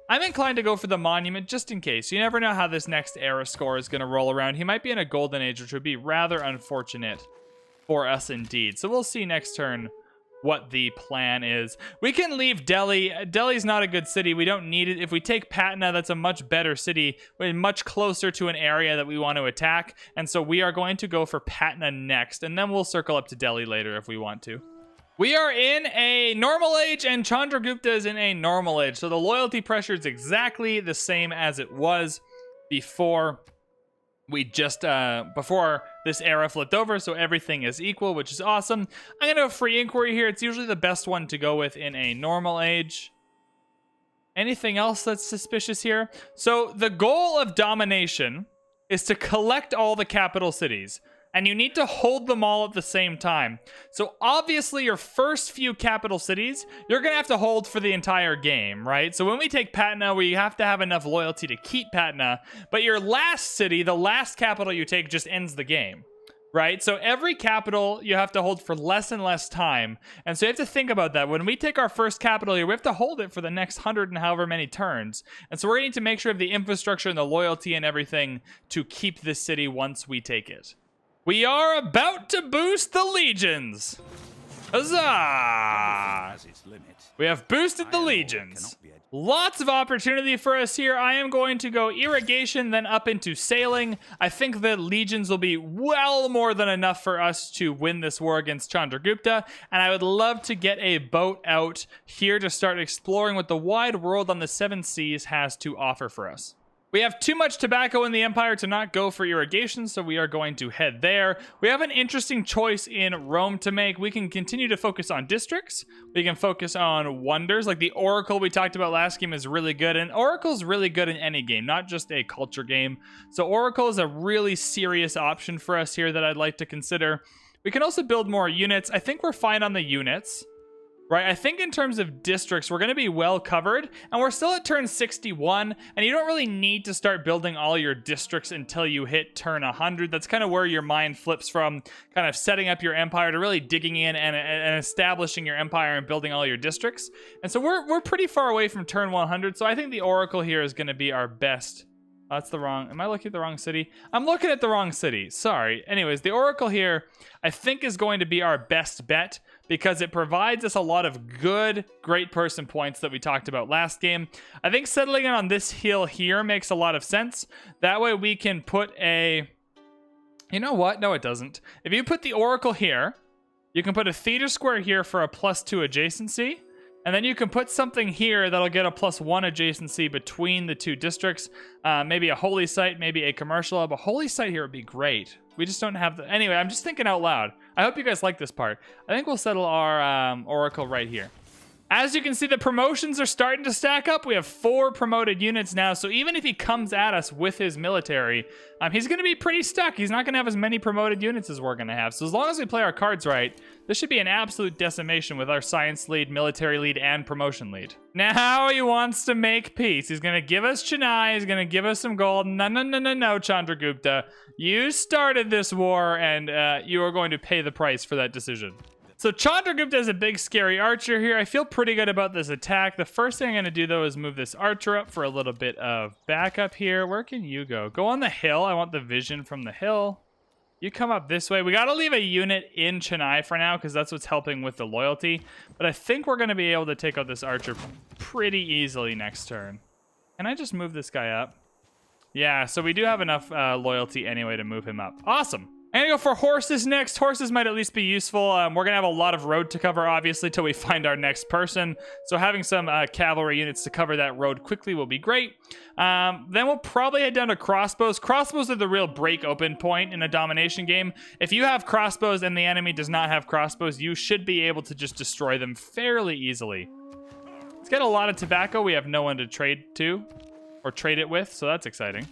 I'm inclined to go for the monument just in case. You never know how this next era score is going to roll around. He might be in a golden age, which would be rather unfortunate for us indeed. So we'll see next turn what the plan is. We can leave Delhi. Delhi's not a good city. We don't need it. If we take Patna, that's a much better city. We're much closer to an area that we want to attack. And so we are going to go for Patna next. And then we'll circle up to Delhi later if we want to. We are in a normal age and Chandragupta is in a normal age. So the loyalty pressure is exactly the same as it was before before this era flipped over. So everything is equal, which is awesome. I'm going to have free inquiry here. It's usually the best one to go with in a normal age. Anything else that's suspicious here? So the goal of domination is to collect all the capital cities. And you need to hold them all at the same time. So obviously your first few capital cities, you're going to have to hold for the entire game, right? So when we take Patna, we have to have enough loyalty to keep Patna. But your last city, the last capital you take, just ends the game, right? So every capital you have to hold for less and less time. And so you have to think about that. When we take our first capital here, we have to hold it for the next 100 and however many turns. And so we're going to need to make sure of the infrastructure and the loyalty and everything to keep this city once we take it. We are about to boost the legions. Huzzah! We have boosted the legions. Lots of opportunity for us here. I am going to go irrigation, then up into sailing. I think the legions will be well more than enough for us to win this war against Chandragupta. And I would love to get a boat out here to start exploring what the wide world on the 7 seas has to offer for us. We have too much tobacco in the empire to not go for irrigation, so we are going to head there. We have an interesting choice in Rome to make. We can continue to focus on districts. We can focus on wonders. Like the Oracle we talked about last game is really good, and Oracle's really good in any game, not just a culture game. So Oracle is a really serious option for us here that I'd like to consider. We can also build more units. I think we're fine on the units. Right, I think in terms of districts, we're going to be well covered, and we're still at turn 61, and you don't really need to start building all your districts until you hit turn 100. That's kind of where your mind flips from kind of setting up your empire to really digging in and establishing your empire and building all your districts. And so we're pretty far away from turn 100, so I think the Oracle here is going to be our best That's the wrong... Am I looking at the wrong city? I'm looking at the wrong city. Sorry. Anyways, the Oracle here, I think, is going to be our best bet because it provides us a lot of good, great person points that we talked about last game. I think settling it on this hill here makes a lot of sense. That way we can put a... You know what? No, it doesn't. If you put the Oracle here, you can put a theater square here for a +2 adjacency. And then you can put something here that'll get a +1 adjacency between the two districts. Maybe a holy site, maybe a commercial hub. A holy site here would be great. We just don't have the... Anyway, I'm just thinking out loud. I hope you guys like this part. I think we'll settle our Oracle right here. As you can see, the promotions are starting to stack up. We have 4 promoted units now. So even if he comes at us with his military, he's going to be pretty stuck. He's not going to have as many promoted units as we're going to have. So as long as we play our cards right, this should be an absolute decimation with our science lead, military lead, and promotion lead. Now he wants to make peace. He's going to give us Chennai. He's going to give us some gold. No, Chandragupta. You started this war, and you are going to pay the price for that decision. So Chandragupta is a big scary archer here. I feel pretty good about this attack. The first thing I'm going to do, though, is move this archer up for a little bit of backup here. Where can you go? Go on the hill. I want the vision from the hill. You come up this way. We got to leave a unit in Chennai for now because that's what's helping with the loyalty. But I think we're going to be able to take out this archer pretty easily next turn. Can I just move this guy up? Yeah, so we do have enough loyalty anyway to move him up. Awesome. I'm going to go for horses next. Horses might at least be useful. We're going to have a lot of road to cover, obviously, till we find our next person. So having some cavalry units to cover that road quickly will be great. Then we'll probably head down to crossbows. Crossbows are the real break-open point in a domination game. If you have crossbows and the enemy does not have crossbows, you should be able to just destroy them fairly easily. Let's get a lot of tobacco. We have no one to trade to or trade it with, so that's exciting.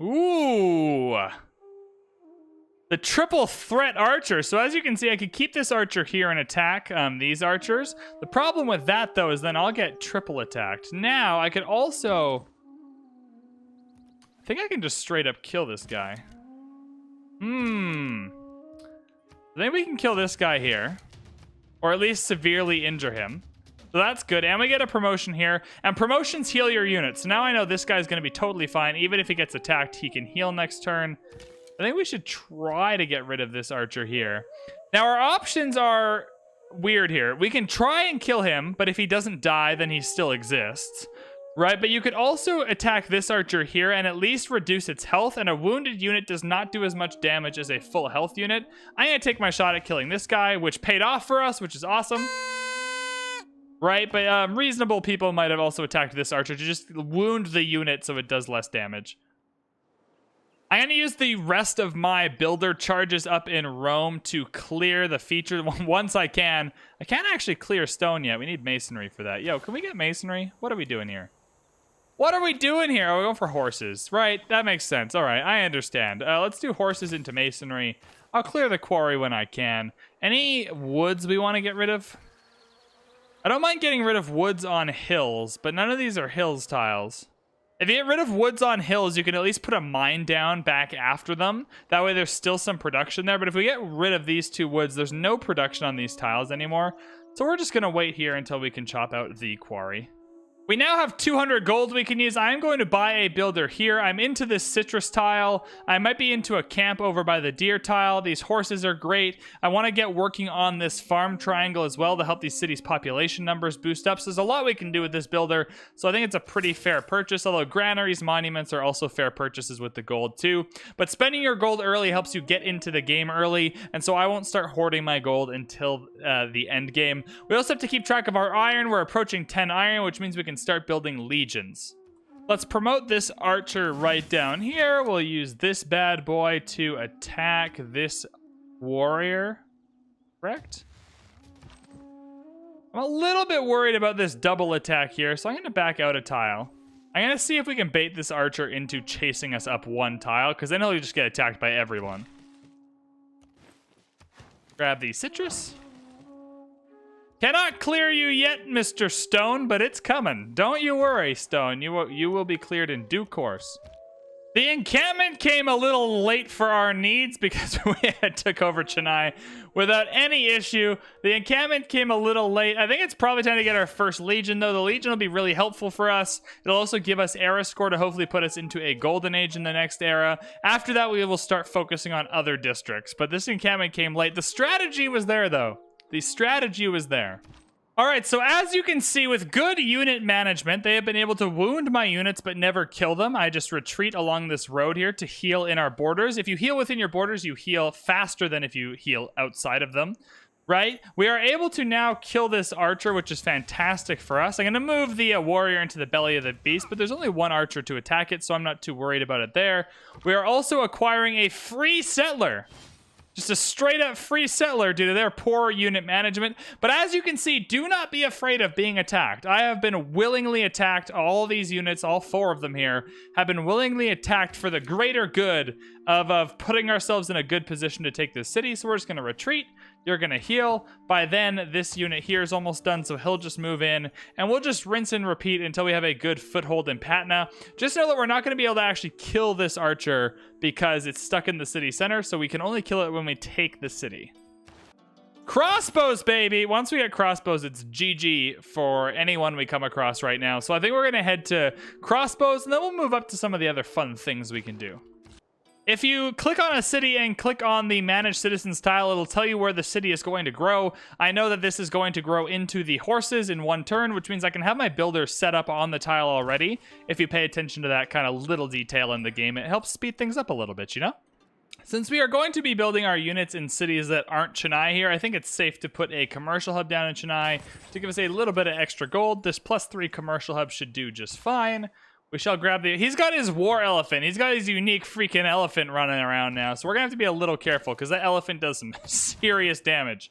Ooh... The triple threat archer. So as you can see, I could keep this archer here and attack these archers. The problem with that, though, is then I'll get triple attacked. Now, I could also... I think I can just straight up kill this guy. I think we can kill this guy here. Or at least severely injure him. So that's good. And we get a promotion here. And promotions heal your units. So now I know this guy's going to be totally fine. Even if he gets attacked, he can heal next turn. I think we should try to get rid of this archer here. Now, our options are weird here. We can try and kill him, but if he doesn't die, then he still exists, right? But you could also attack this archer here and at least reduce its health, and a wounded unit does not do as much damage as a full health unit. I'm going to take my shot at killing this guy, which paid off for us, which is awesome. Right, but reasonable people might have also attacked this archer to just wound the unit so it does less damage. I'm going to use the rest of my builder charges up in Rome to clear the feature once I can. I can't actually clear stone yet. We need masonry for that. Yo, can we get masonry? What are we doing here? What are we doing here? Oh, we're going for horses. Right, that makes sense. All right, I understand. Let's do horses into masonry. I'll clear the quarry when I can. Any woods we want to get rid of? I don't mind getting rid of woods on hills, but none of these are hills tiles. If you get rid of woods on hills, you can at least put a mine down back after them. That way there's still some production there. But if we get rid of these 2 woods, there's no production on these tiles anymore. So we're just going to wait here until we can chop out the quarry. We now have 200 gold we can use. I'm going to buy a builder here. I'm into this citrus tile. I might be into a camp over by the deer tile. These horses are great. I want to get working on this farm triangle as well to help these cities' population numbers boost up. So there's a lot we can do with this builder. So I think it's a pretty fair purchase, although granaries, monuments are also fair purchases with the gold too. But spending your gold early helps you get into the game early. And so I won't start hoarding my gold until the end game. We also have to keep track of our iron. We're approaching 10 iron, which means we can start building legions. Let's promote this archer right down here. We'll use this bad boy to attack this warrior. Correct? I'm a little bit worried about this double attack here, so I'm going to back out a tile. I'm going to see if we can bait this archer into chasing us up 1 tile, because then he'll just get attacked by everyone. Grab the citrus. Cannot clear you yet, Mr. Stone, but it's coming. Don't you worry, Stone. You will be cleared in due course. The encampment came a little late for our needs because we had took over Chennai without any issue. The encampment came a little late. I think it's probably time to get our first Legion, though. The Legion will be really helpful for us. It'll also give us era score to hopefully put us into a golden age in the next era. After that, we will start focusing on other districts. But this encampment came late. The strategy was there, though. The strategy was there. All right, so as you can see, with good unit management, they have been able to wound my units but never kill them. I just retreat along this road here to heal in our borders. If you heal within your borders, you heal faster than if you heal outside of them, right? We are able to now kill this archer, which is fantastic for us. I'm going to move the warrior into the belly of the beast, but there's only one archer to attack it, so I'm not too worried about it there. We are also acquiring a free settler. Just a straight up free settler due to their poor unit management. But as you can see, do not be afraid of being attacked. I have been willingly attacked. All these units, all 4 of them here, have been willingly attacked for the greater good of putting ourselves in a good position to take this city. So we're just going to retreat. You're going to heal. By then, this unit here is almost done, so he'll just move in. And we'll just rinse and repeat until we have a good foothold in Patna. Just know that we're not going to be able to actually kill this archer because it's stuck in the city center, so we can only kill it when we take the city. Crossbows, baby! Once we get crossbows, it's GG for anyone we come across right now. So I think we're going to head to crossbows, and then we'll move up to some of the other fun things we can do. If you click on a city and click on the Manage Citizens tile, it'll tell you where the city is going to grow. I know that this is going to grow into the horses in 1 turn, which means I can have my builders set up on the tile already. If you pay attention to that kind of little detail in the game, it helps speed things up a little bit, you know? Since we are going to be building our units in cities that aren't Chennai here, I think it's safe to put a commercial hub down in Chennai to give us a little bit of extra gold. This +3 commercial hub should do just fine. We shall grab the... He's got his war elephant. He's got his unique freaking elephant running around now. So we're going to have to be a little careful because that elephant does some serious damage.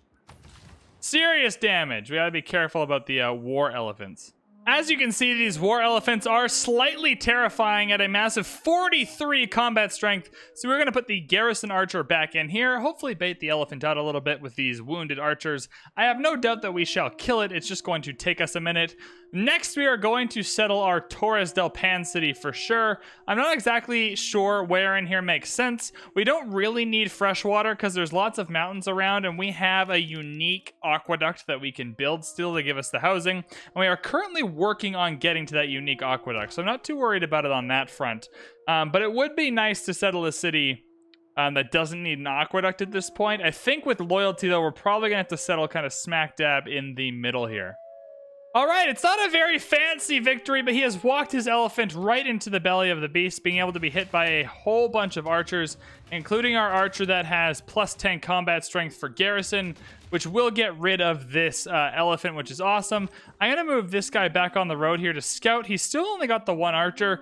Serious damage. We got to be careful about the war elephants. As you can see, these war elephants are slightly terrifying at a massive 43 combat strength. So we're going to put the garrison archer back in here. Hopefully bait the elephant out a little bit with these wounded archers. I have no doubt that we shall kill it. It's just going to take us a minute. Next, we are going to settle our Torres del Pan city for sure. I'm not exactly sure where in here makes sense. We don't really need fresh water because there's lots of mountains around, and we have a unique aqueduct that we can build still to give us the housing. And we are currently working on getting to that unique aqueduct, so I'm not too worried about it on that front. But it would be nice to settle a city that doesn't need an aqueduct at this point. I think with loyalty, though, we're probably going to have to settle kind of smack dab in the middle here. All right, it's not a very fancy victory, but he has walked his elephant right into the belly of the beast, being able to be hit by a whole bunch of archers, including our archer that has +10 combat strength for garrison, which will get rid of this elephant, which is awesome. I'm going to move this guy back on the road here to scout. He's still only got the 1 archer.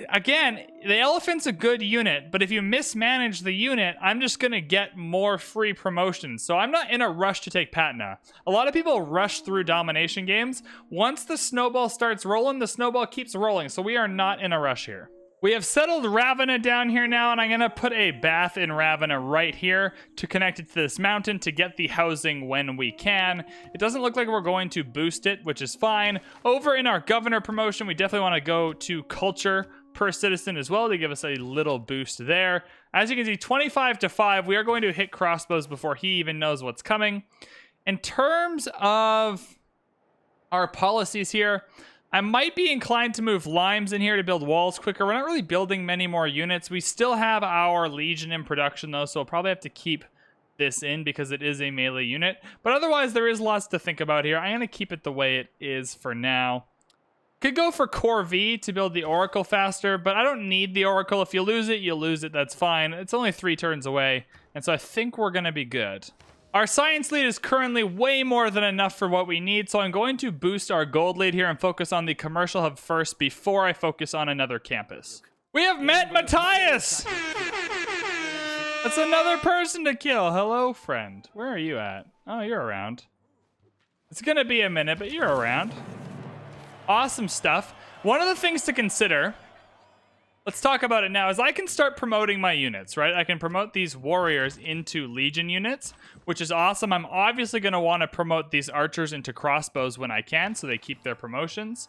Again, the elephant's a good unit, but if you mismanage the unit, I'm just going to get more free promotions. So I'm not in a rush to take Patna. A lot of people rush through domination games. Once the snowball starts rolling, the snowball keeps rolling. So we are not in a rush here. We have settled Ravenna down here now, and I'm going to put a bath in Ravenna right here to connect it to this mountain to get the housing when we can. It doesn't look like we're going to boost it, which is fine. Over in our governor promotion, we definitely want to go to culture per citizen as well to give us a little boost there. As you can see, 25 to 5, we are going to hit crossbows before he even knows what's coming. In terms of our policies here, I might be inclined to move limes in here to build walls quicker. We're not really building many more units. We still have our Legion in production, though, so we'll probably have to keep this in because it is a melee unit. But otherwise, there is lots to think about here. I'm going to keep it the way it is for now. Could go for Core V to build the Oracle faster, but I don't need the Oracle. If you lose it, you lose it. That's fine. It's only 3 turns away, and so I think we're going to be good. Our science lead is currently way more than enough for what we need, so I'm going to boost our gold lead here and focus on the commercial hub first before I focus on another campus. We have met Matthias! That's another person to kill. Hello, friend. Where are you at? Oh, you're around. It's gonna be a minute, but you're around. Awesome stuff. One of the things to consider, let's talk about it now, is I can start promoting my units, right? I can promote these warriors into Legion units, which is awesome. I'm obviously going to want to promote these archers into crossbows when I can, so they keep their promotions.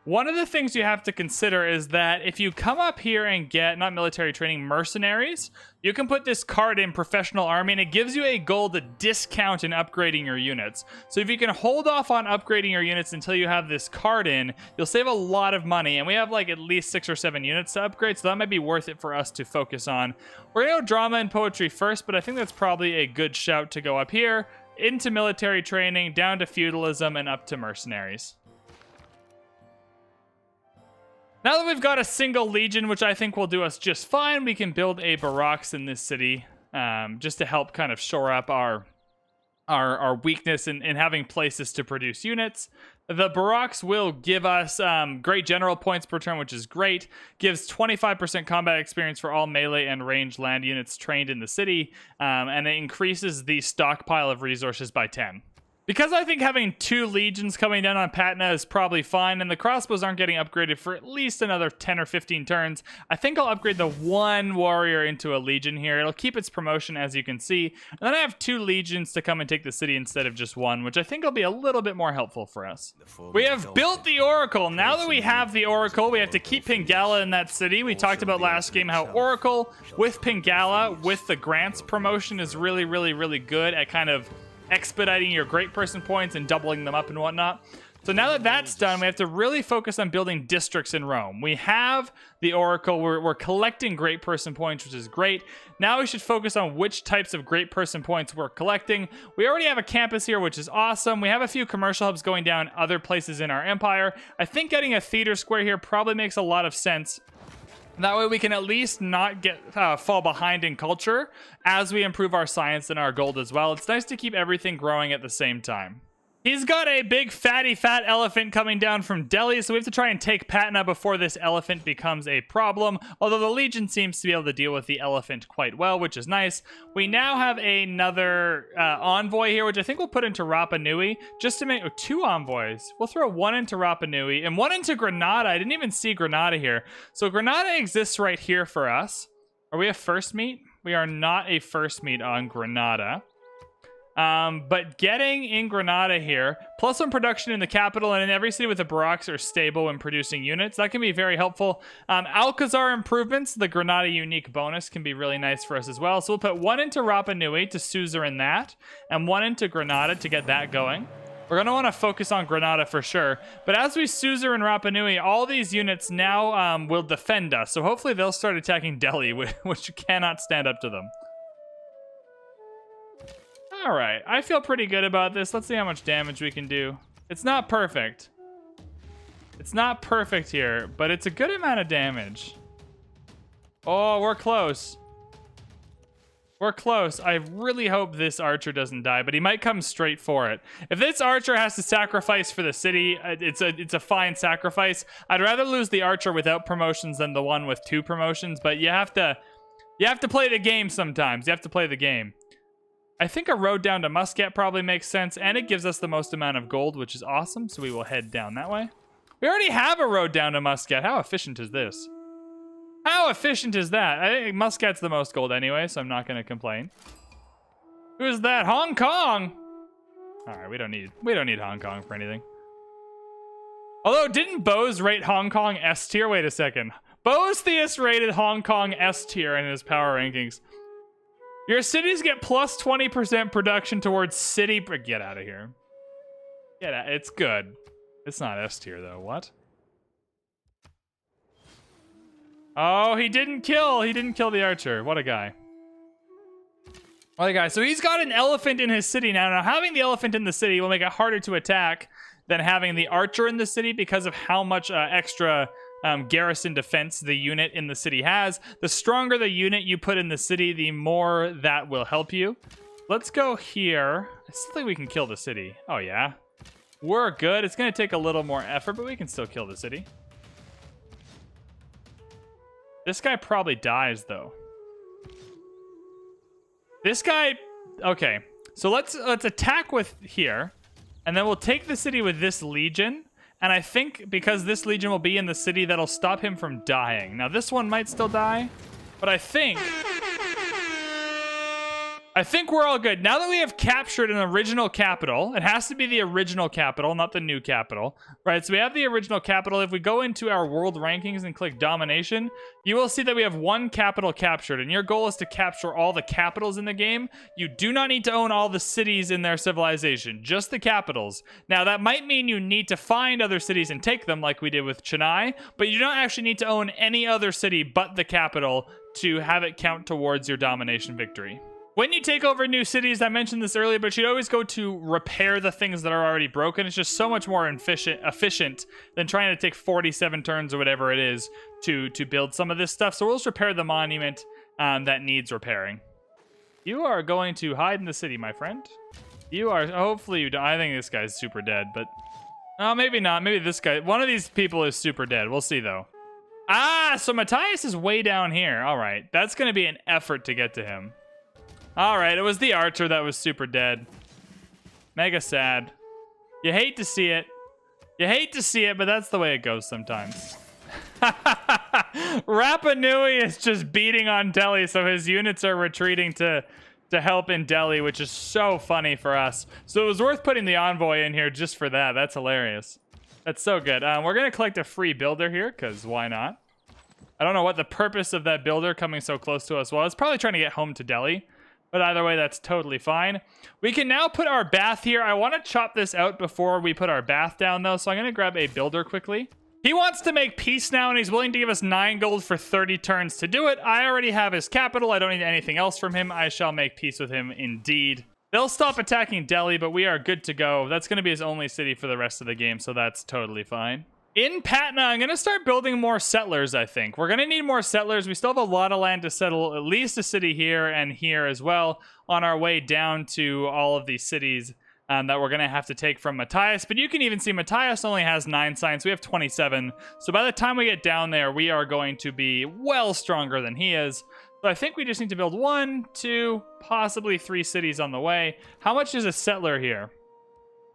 One of the things you have to consider is that if you come up here and get, not military training, mercenaries, you can put this card in professional army and it gives you a gold discount in upgrading your units. So if you can hold off on upgrading your units until you have this card in, you'll save a lot of money. And we have like at least 6 or 7 units to upgrade, so that might be worth it for us to focus on. We're going to go drama and poetry first, but I think that's probably a good shout to go up here, into military training, down to feudalism, and up to mercenaries. Now that we've got a single legion, which I think will do us just fine, we can build a barracks in this city, just to help kind of shore up our weakness in having places to produce units. The barracks will give us great general points per turn, which is great. Gives 25% combat experience for all melee and ranged land units trained in the city, and it increases the stockpile of resources by 10. Because I think having 2 legions coming down on Patna is probably fine, and the crossbows aren't getting upgraded for at least another 10 or 15 turns, I think I'll upgrade the 1 warrior into a legion here. It'll keep its promotion, as you can see. And then I have 2 legions to come and take the city instead of just 1, which I think will be a little bit more helpful for us. We have built the Oracle. Now that we have the Oracle, we have to keep Pingala in that city. We talked about last game how Oracle with Pingala, with the grants promotion, is really, really, really good at kind of expediting your great person points and doubling them up and whatnot. So now that that's done, we have to really focus on building districts in Rome. We have the Oracle. We're collecting great person points, which is great. Now we should focus on which types of great person points we're collecting. We already have a campus here, which is awesome. We have a few commercial hubs going down other places in our empire. I think getting a theater square here probably makes a lot of sense. That way we can at least not get fall behind in culture as we improve our science and our gold as well. It's nice to keep everything growing at the same time. He's got a big fat elephant coming down from Delhi, so we have to try and take Patna before this elephant becomes a problem, although the Legion seems to be able to deal with the elephant quite well, which is nice. We now have another envoy here, which I think we'll put into Rapa Nui, just to make 2 envoys. We'll throw 1 into Rapa Nui and 1 into Granada. I didn't even see Granada here. So Granada exists right here for us. Are we a first meet? We are not a first meet on Granada. But getting in Granada here, plus 1 production in the capital and in every city with the barracks are stable and producing units, that can be very helpful. Alcazar improvements, the Granada unique bonus, can be really nice for us as well. So we'll put 1 into Rapa Nui to suzerain that, and 1 into Granada to get that going. We're going to want to focus on Granada for sure. But as we suzerain Rapa Nui, all these units now will defend us. So hopefully they'll start attacking Delhi, which cannot stand up to them. All right, I feel pretty good about this. Let's see how much damage we can do. It's not perfect. It's not perfect here, but it's a good amount of damage. Oh, we're close. We're close. I really hope this archer doesn't die, but he might come straight for it. If this archer has to sacrifice for the city, it's a fine sacrifice. I'd rather lose the archer without promotions than the one with 2 promotions, but you have to play the game sometimes. You have to play the game. I think a road down to Muscat probably makes sense, and it gives us the most amount of gold, which is awesome, so we will head down that way. We already have a road down to Muscat. How efficient is this? How efficient is that? I think Muscat's the most gold anyway, so I'm not going to complain. Who's that? Hong Kong! Alright, we don't need Hong Kong for anything. Although, didn't Bose rate Hong Kong S tier? Wait a second. Botheus rated Hong Kong S tier in his power rankings. Your cities get plus 20% production towards city... Get out of here. Get out. It's good. It's not S tier, though. What? Oh, he didn't kill the archer. What a guy. What a guy. So he's got an elephant in his city now. Now, having the elephant in the city will make it harder to attack than having the archer in the city because of how much extra... garrison defense the unit in the city has. The stronger the unit you put in the city, the more that will help you. Let's go here. I still think we can kill the city. Oh, yeah. We're good. It's going to take a little more effort, but we can still kill the city. This guy probably dies, though. This guy... Okay. So let's attack with here, and then we'll take the city with this legion. And I think because this legion will be in the city, that'll stop him from dying. Now, this one might still die, but I think... I think we're all good. Now that we have captured an original capital, it has to be the original capital, not the new capital, right? So we have the original capital. If we go into our world rankings and click domination, you will see that we have one capital captured, and your goal is to capture all the capitals in the game. You do not need to own all the cities in their civilization, just the capitals. Now, that might mean you need to find other cities and take them like we did with Chennai, but you don't actually need to own any other city but the capital to have it count towards your domination victory. When you take over new cities, I mentioned this earlier, but you'd always go to repair the things that are already broken. It's just so much more efficient than trying to take 47 turns or whatever it is to build some of this stuff. So we'll just repair the monument that needs repairing. You are going to hide in the city, my friend. You are, hopefully you don't. I think this guy's super dead, but no, maybe not. Maybe this guy, one of these people is super dead. We'll see though. Ah, so Matthias is way down here. All right, that's going to be an effort to get to him. All right, it was the archer that was super dead. Mega sad. You hate to see it. You hate to see it, but that's the way it goes sometimes. Rapa Nui is just beating on Delhi, so his units are retreating to help in Delhi, which is so funny for us. So it was worth putting the envoy in here just for that. That's hilarious. That's so good. We're going to collect a free builder here, because why not? I don't know what the purpose of that builder coming so close to us was. Probably trying to get home to Delhi. But either way, that's totally fine. We can now put our bath here. I want to chop this out before we put our bath down, though. So I'm going to grab a builder quickly. He wants to make peace now, and he's willing to give us 9 gold for 30 turns to do it. I already have his capital. I don't need anything else from him. I shall make peace with him indeed. They'll stop attacking Delhi, but we are good to go. That's going to be his only city for the rest of the game, so that's totally fine. In Patna, I'm going to start building more settlers, I think. We're going to need more settlers. We still have a lot of land to settle, at least a city here and here as well, on our way down to all of these cities that we're going to have to take from Matthias. But you can even see Matthias only has 9 science. We have 27. So by the time we get down there, we are going to be well stronger than he is. So I think we just need to build 1, 2, possibly 3 cities on the way. How much is a settler here?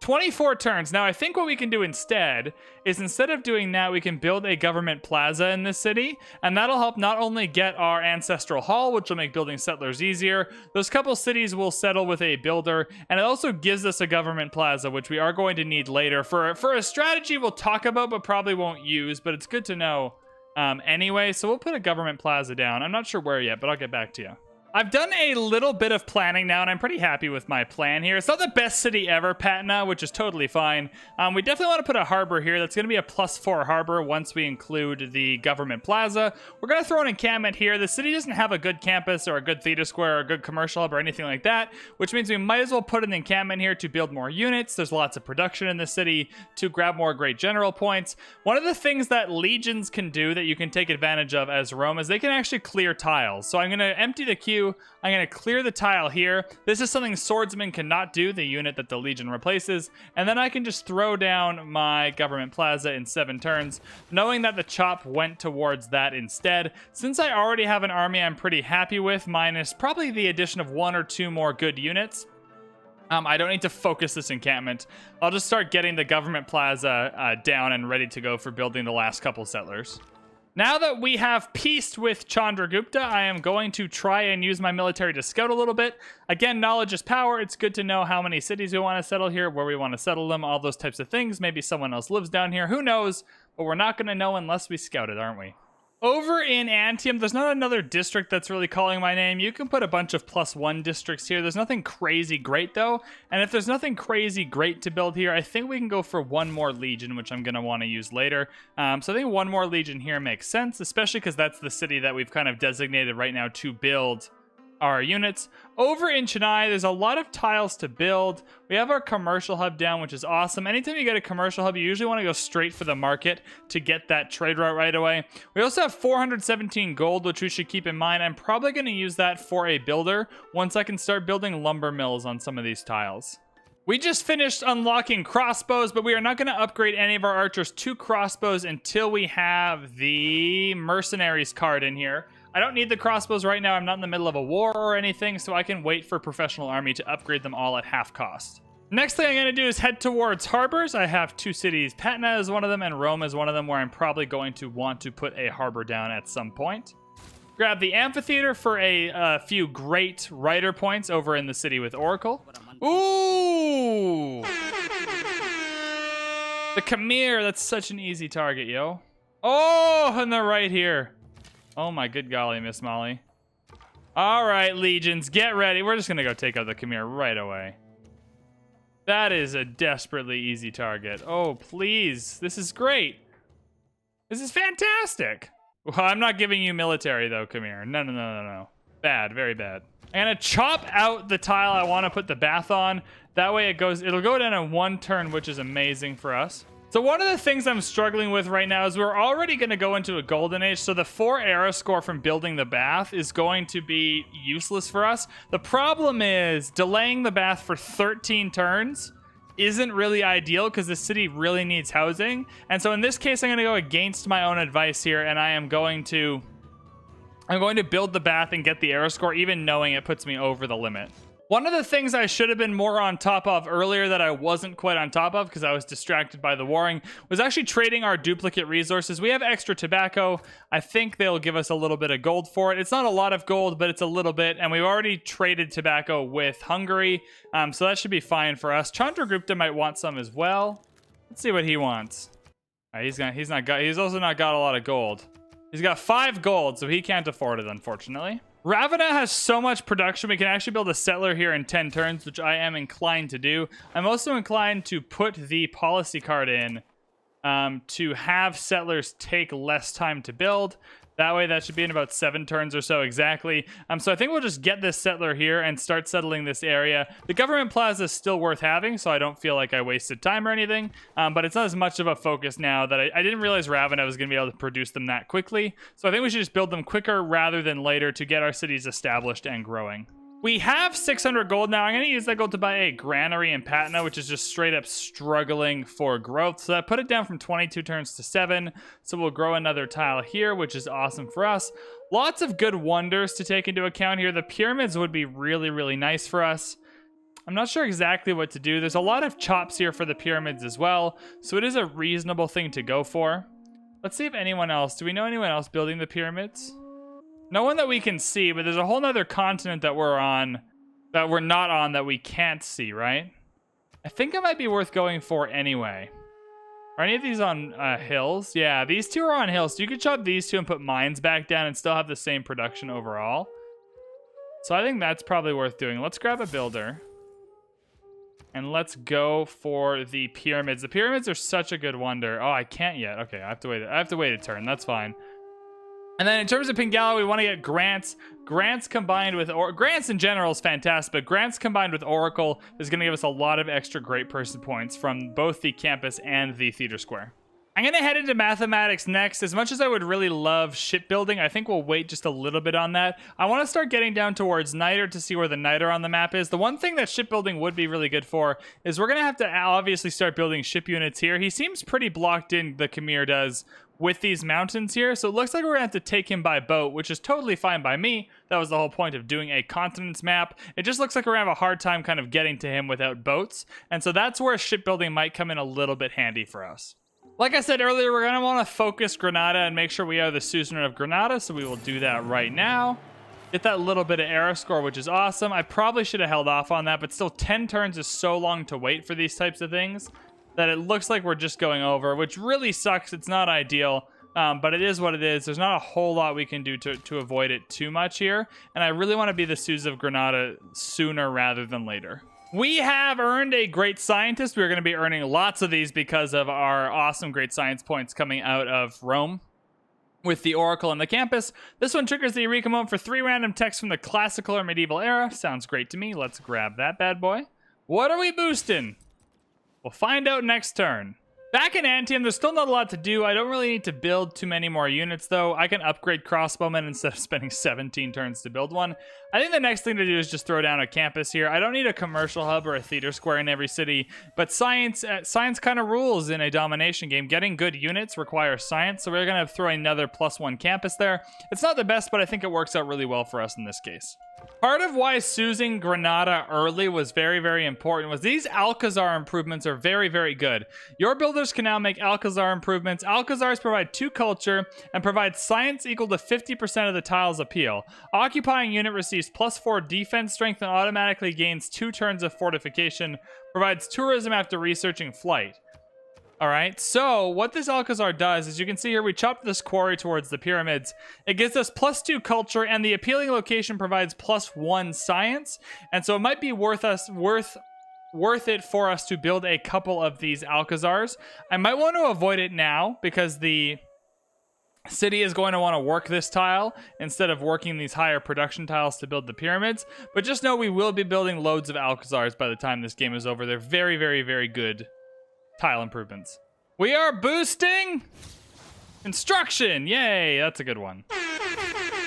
24 turns. Now, I think what we can do instead is instead of doing that, we can build a government plaza in this city, and that'll help not only get our ancestral hall, which will make building settlers easier. Those couple cities will settle with a builder, and it also gives us a government plaza, which we are going to need later for a strategy we'll talk about, but probably won't use, but it's good to know anyway. So we'll put a government plaza down. I'm not sure where yet, but I'll get back to you. I've done a little bit of planning now, and I'm pretty happy with my plan here. It's not the best city ever, Patna, which is totally fine. We definitely want to put a harbor here. That's going to be a +4 harbor once we include the government plaza. We're going to throw an encampment here. The city doesn't have a good campus or a good theater square or a good commercial hub or anything like that, which means we might as well put an encampment here to build more units. There's lots of production in the city to grab more great general points. One of the things that legions can do that you can take advantage of as Rome is they can actually clear tiles. So I'm going to empty the queue. I'm going to clear the tile here. This is something swordsmen cannot do, the unit that the Legion replaces. And then I can just throw down my government plaza in 7 turns, knowing that the chop went towards that instead. Since I already have an army I'm pretty happy with, minus probably the addition of 1 or 2 more good units, I don't need to focus this encampment. I'll just start getting the government plaza down and ready to go for building the last couple settlers. Now that we have peaced with Chandragupta, I am going to try and use my military to scout a little bit. Again, knowledge is power. It's good to know how many cities we want to settle here, where we want to settle them, all those types of things. Maybe someone else lives down here. Who knows? But we're not going to know unless we scout it, aren't we? Over in Antium, there's not another district that's really calling my name. You can put a bunch of +1 districts here. There's nothing crazy great, though. And if there's nothing crazy great to build here, I think we can go for 1 more legion, which I'm going to want to use later. So I think 1 more legion here makes sense, especially because that's the city that we've kind of designated right now to build our units. Over in Chennai, there's a lot of tiles to build. We have our commercial hub down, which is awesome. Anytime you get a commercial hub, you usually want to go straight for the market to get that trade route right away. We also have 417 gold, which we should keep in mind. I'm probably going to use that for a builder once I can start building lumber mills on some of these tiles. We just finished unlocking crossbows, but we are not going to upgrade any of our archers to crossbows until we have the mercenaries card in here. I don't need the crossbows right now. I'm not in the middle of a war or anything, so I can wait for professional army to upgrade them all at half cost. Next thing I'm going to do is head towards harbors. I have 2 cities. Patna is one of them, and Rome is one of them, where I'm probably going to want to put a harbor down at some point. Grab the amphitheater for a few great writer points over in the city with Oracle. Ooh! The Khmer, that's such an easy target, yo. Oh, and they're right here. Oh my good golly, Miss Molly. All right, legions, get ready. We're just gonna go take out the Khmer right away. That is a desperately easy target. Oh, please. This is great. This is fantastic. Well, I'm not giving you military, though, Khmer. No. Bad, very bad. I'm going to chop out the tile I want to put the bath on. That way it'll go down in one turn, which is amazing for us. So one of the things I'm struggling with right now is we're already going to go into a golden age. So the 4 era score from building the bath is going to be useless for us. The problem is delaying the bath for 13 turns isn't really ideal because the city really needs housing. And so in this case, I'm going to go against my own advice here, and I'm going to build the bath and get the era score, even knowing it puts me over the limit. One of the things I should have been more on top of earlier that I wasn't quite on top of because I was distracted by the warring was actually trading our duplicate resources. We have extra tobacco. I think they'll give us a little bit of gold for it. It's not a lot of gold, but it's a little bit. And we've already traded tobacco with Hungary. So that should be fine for us. Chandragupta might want some as well. Let's see what he wants. He's also not got a lot of gold. He's got 5 gold, so he can't afford it, unfortunately. Ravana has so much production, we can actually build a settler here in 10 turns, which I am inclined to do. I'm also inclined to put the policy card in to have settlers take less time to build. That way, that should be in about 7 turns or so exactly. So I think we'll just get this settler here and start settling this area. The government plaza is still worth having, so I don't feel like I wasted time or anything. But it's not as much of a focus now that I didn't realize Ravana was going to be able to produce them that quickly. So I think we should just build them quicker rather than later to get our cities established and growing. We have 600 gold now. I'm going to use that gold to buy a granary in Patna, which is just straight up struggling for growth. So that put it down from 22 turns to 7. So we'll grow another tile here, which is awesome for us. Lots of good wonders to take into account here. The pyramids would be really, really nice for us. I'm not sure exactly what to do. There's a lot of chops here for the pyramids as well. So it is a reasonable thing to go for. Let's see if anyone else, do we know anyone else building the pyramids? No one that we can see, but there's a whole nother continent that we're not on that we can't see, right? I think it might be worth going for anyway. Are any of these on hills? Yeah, these 2 are on hills. So you could chop these 2 and put mines back down and still have the same production overall. So I think that's probably worth doing. Let's grab a builder. And let's go for the pyramids. The pyramids are such a good wonder. Oh, I can't yet. Okay, I have to wait a turn. That's fine. And then in terms of Pingala, we want to get grants. Grants combined with... grants in general is fantastic, but grants combined with Oracle is going to give us a lot of extra great person points from both the campus and the theater square. I'm going to head into mathematics next. As much as I would really love shipbuilding, I think we'll wait just a little bit on that. I want to start getting down towards Niter to see where the Niter on the map is. The one thing that shipbuilding would be really good for is we're going to have to obviously start building ship units here. He seems pretty blocked in, the Khmer does, with these mountains here. So it looks like we're going to have to take him by boat, which is totally fine by me. That was the whole point of doing a continents map. It just looks like we're going to have a hard time kind of getting to him without boats. And so that's where shipbuilding might come in a little bit handy for us. Like I said earlier, we're going to want to focus Granada and make sure we are the Suzerain of Granada, so we will do that right now. Get that little bit of era score, which is awesome. I probably should have held off on that, but still 10 turns is so long to wait for these types of things that it looks like we're just going over, which really sucks. It's not ideal, but it is what it is. There's not a whole lot we can do to avoid it too much here, and I really want to be the Suz of Granada sooner rather than later. We have earned a great scientist. We're going to be earning lots of these because of our awesome great science points coming out of Rome with the Oracle and the campus. This one triggers the Eureka moment for 3 random texts from the classical or medieval era. Sounds great to me. Let's grab that bad boy. What are we boosting? We'll find out next turn. Back in Pantheon, there's still not a lot to do. I don't really need to build too many more units, though. I can upgrade crossbowmen instead of spending 17 turns to build one. I think the next thing to do is just throw down a campus here. I don't need a commercial hub or a theater square in every city, but science kind of rules in a domination game. Getting good units requires science, so we're going to throw another +1 campus there. It's not the best, but I think it works out really well for us in this case. Part of why choosing Granada early was very, very important was these Alcazar improvements are very, very good. Your builder settlers can now make Alcazar improvements. Alcazars provide 2 culture and provide science equal to 50% of the tile's appeal. Occupying unit receives +4 defense strength and automatically gains 2 turns of fortification. Provides tourism after researching flight. All right, so what this Alcazar does is, you can see here, we chopped this quarry towards the pyramids. It gives us +2 culture, and the appealing location provides +1 science. And so it might be worth it for us to build a couple of these Alcazars. I might want to avoid it now because the city is going to want to work this tile instead of working these higher production tiles to build the pyramids. But just know we will be building loads of Alcazars by the time this game is over. They're very, very, very good tile improvements. We are boosting construction. Yay, that's a good one.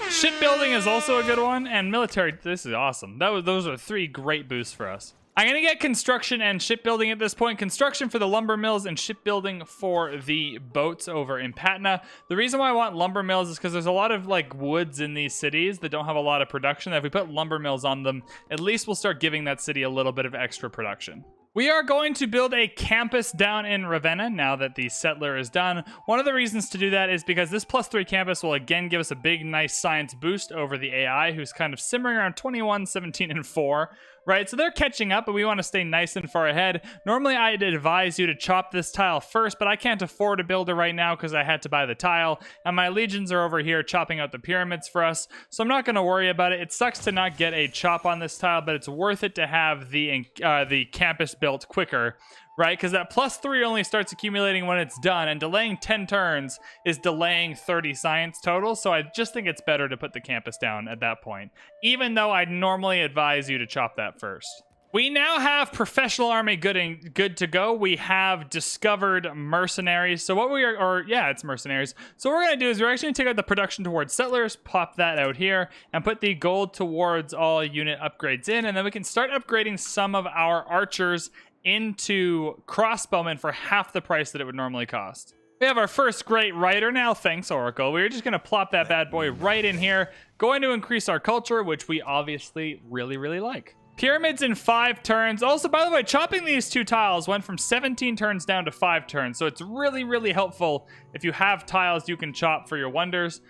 Shipbuilding is also a good one, and military. This is awesome. Those are 3 great boosts for us. I'm gonna get construction and shipbuilding at this point. Construction for the lumber mills and shipbuilding for the boats over in Patna. The reason why I want lumber mills is because there's a lot of like woods in these cities that don't have a lot of production. If we put lumber mills on them, at least we'll start giving that city a little bit of extra production. We are going to build a campus down in Ravenna now that the settler is done. One of the reasons to do that is because this +3 campus will again give us a big, nice science boost over the AI, who's kind of simmering around 21, 17, and 4. Right, so they're catching up, but we want to stay nice and far ahead. Normally, I'd advise you to chop this tile first, but I can't afford a builder right now because I had to buy the tile, and my legions are over here chopping out the pyramids for us, so I'm not going to worry about it. It sucks to not get a chop on this tile, but it's worth it to have the campus built quicker, right? Because that +3 only starts accumulating when it's done, and delaying 10 turns is delaying 30 science total, so I just think it's better to put the campus down at that point, even though I'd normally advise you to chop that first. We now have professional army good to go. We have discovered mercenaries. So what it's mercenaries. So what we're gonna do is we're actually gonna take out the production towards settlers, pop that out here, and put the gold towards all unit upgrades in, and then we can start upgrading some of our archers into crossbowmen for half the price that it would normally cost. We have our first great writer now. Thanks, Oracle. We're just going to plop that bad boy right in here. Going to increase our culture, which we obviously really, really like. Pyramids in 5 turns. Also, by the way, chopping these 2 tiles went from 17 turns down to 5 turns. So it's really, really helpful if you have tiles you can chop for your wonders.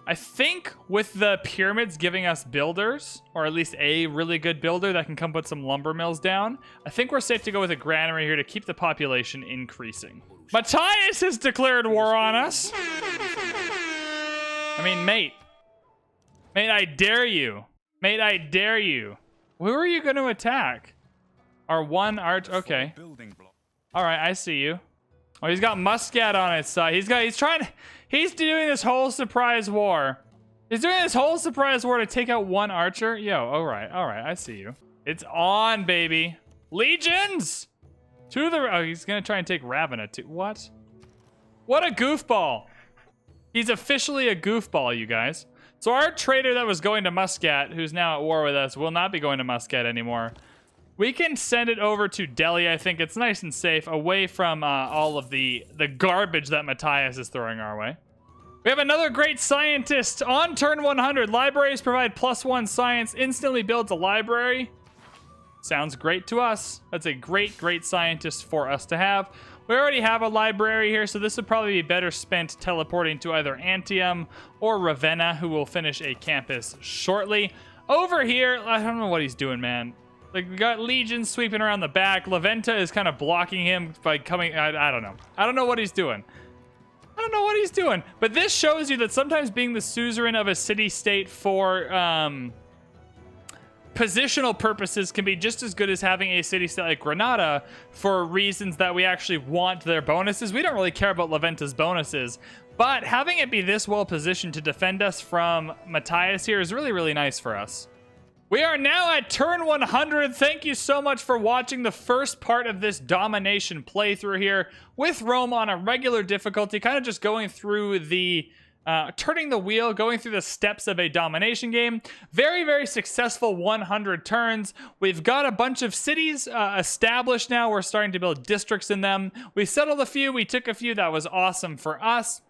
I think with the pyramids giving us builders, or at least a really good builder that can come put some lumber mills down, I think we're safe to go with a granary here to keep the population increasing. Matthias has declared war on us. I mean, mate. Mate, I dare you. Mate, I dare you. Who are you going to attack? Our one arch. Okay. All right, I see you. Oh, he's got Muscat on his side. He's doing this whole surprise war. He's doing this whole surprise war to take out one archer. Yo, all right, I see you. It's on, baby. Legions! Oh, he's gonna try and take Ravenna too. What? What a goofball. He's officially a goofball, you guys. So our trader that was going to Muscat, who's now at war with us, will not be going to Muscat anymore. We can send it over to Delhi. I think it's nice and safe, away from all of the garbage that Matthias is throwing our way. We have another great scientist on turn 100. Libraries provide +1 science. Instantly builds a library. Sounds great to us. That's a great, great scientist for us to have. We already have a library here, so this would probably be better spent teleporting to either Antium or Ravenna, who will finish a campus shortly. Over here, I don't know what he's doing, man. Like, we got legions sweeping around the back. Laventa is kind of blocking him by coming. I don't know. I don't know what he's doing. I don't know what he's doing. But this shows you that sometimes being the suzerain of a city-state for positional purposes can be just as good as having a city-state like Granada for reasons that we actually want their bonuses. We don't really care about Laventa's bonuses, but having it be this well positioned to defend us from Matthias here is really, really nice for us. We are now at turn 100. Thank you so much for watching the first part of this domination playthrough here with Rome on a regular difficulty, kind of just going through the turning the wheel, going through the steps of a domination game. Very, very successful 100 turns. We've got a bunch of cities established now. We're starting to build districts in them. We settled a few. We took a few. That was awesome for us.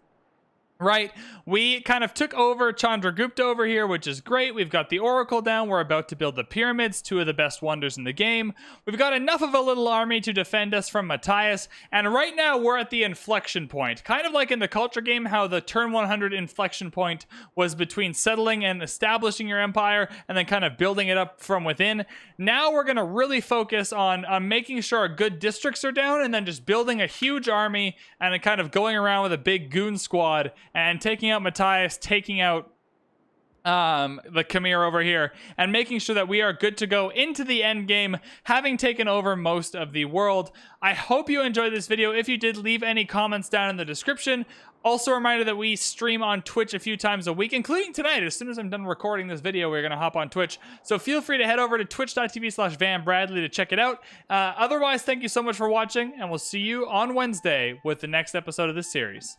right? We kind of took over Chandragupta over here, which is great. We've got the Oracle down. We're about to build the pyramids, two of the best wonders in the game. We've got enough of a little army to defend us from Matthias. And right now we're at the inflection point. Kind of like in the culture game, how the turn 100 inflection point was between settling and establishing your empire and then kind of building it up from within. Now we're going to really focus on making sure our good districts are down and then just building a huge army and then kind of going around with a big goon squad and taking out Matthias, taking out the Khmer over here, and making sure that we are good to go into the end game, having taken over most of the world. I hope you enjoyed this video. If you did, leave any comments down in the description. Also a reminder that we stream on Twitch a few times a week, including tonight. As soon as I'm done recording this video, we're going to hop on Twitch. So feel free to head over to twitch.tv/VanBradley to check it out. Otherwise, thank you so much for watching, and we'll see you on Wednesday with the next episode of this series.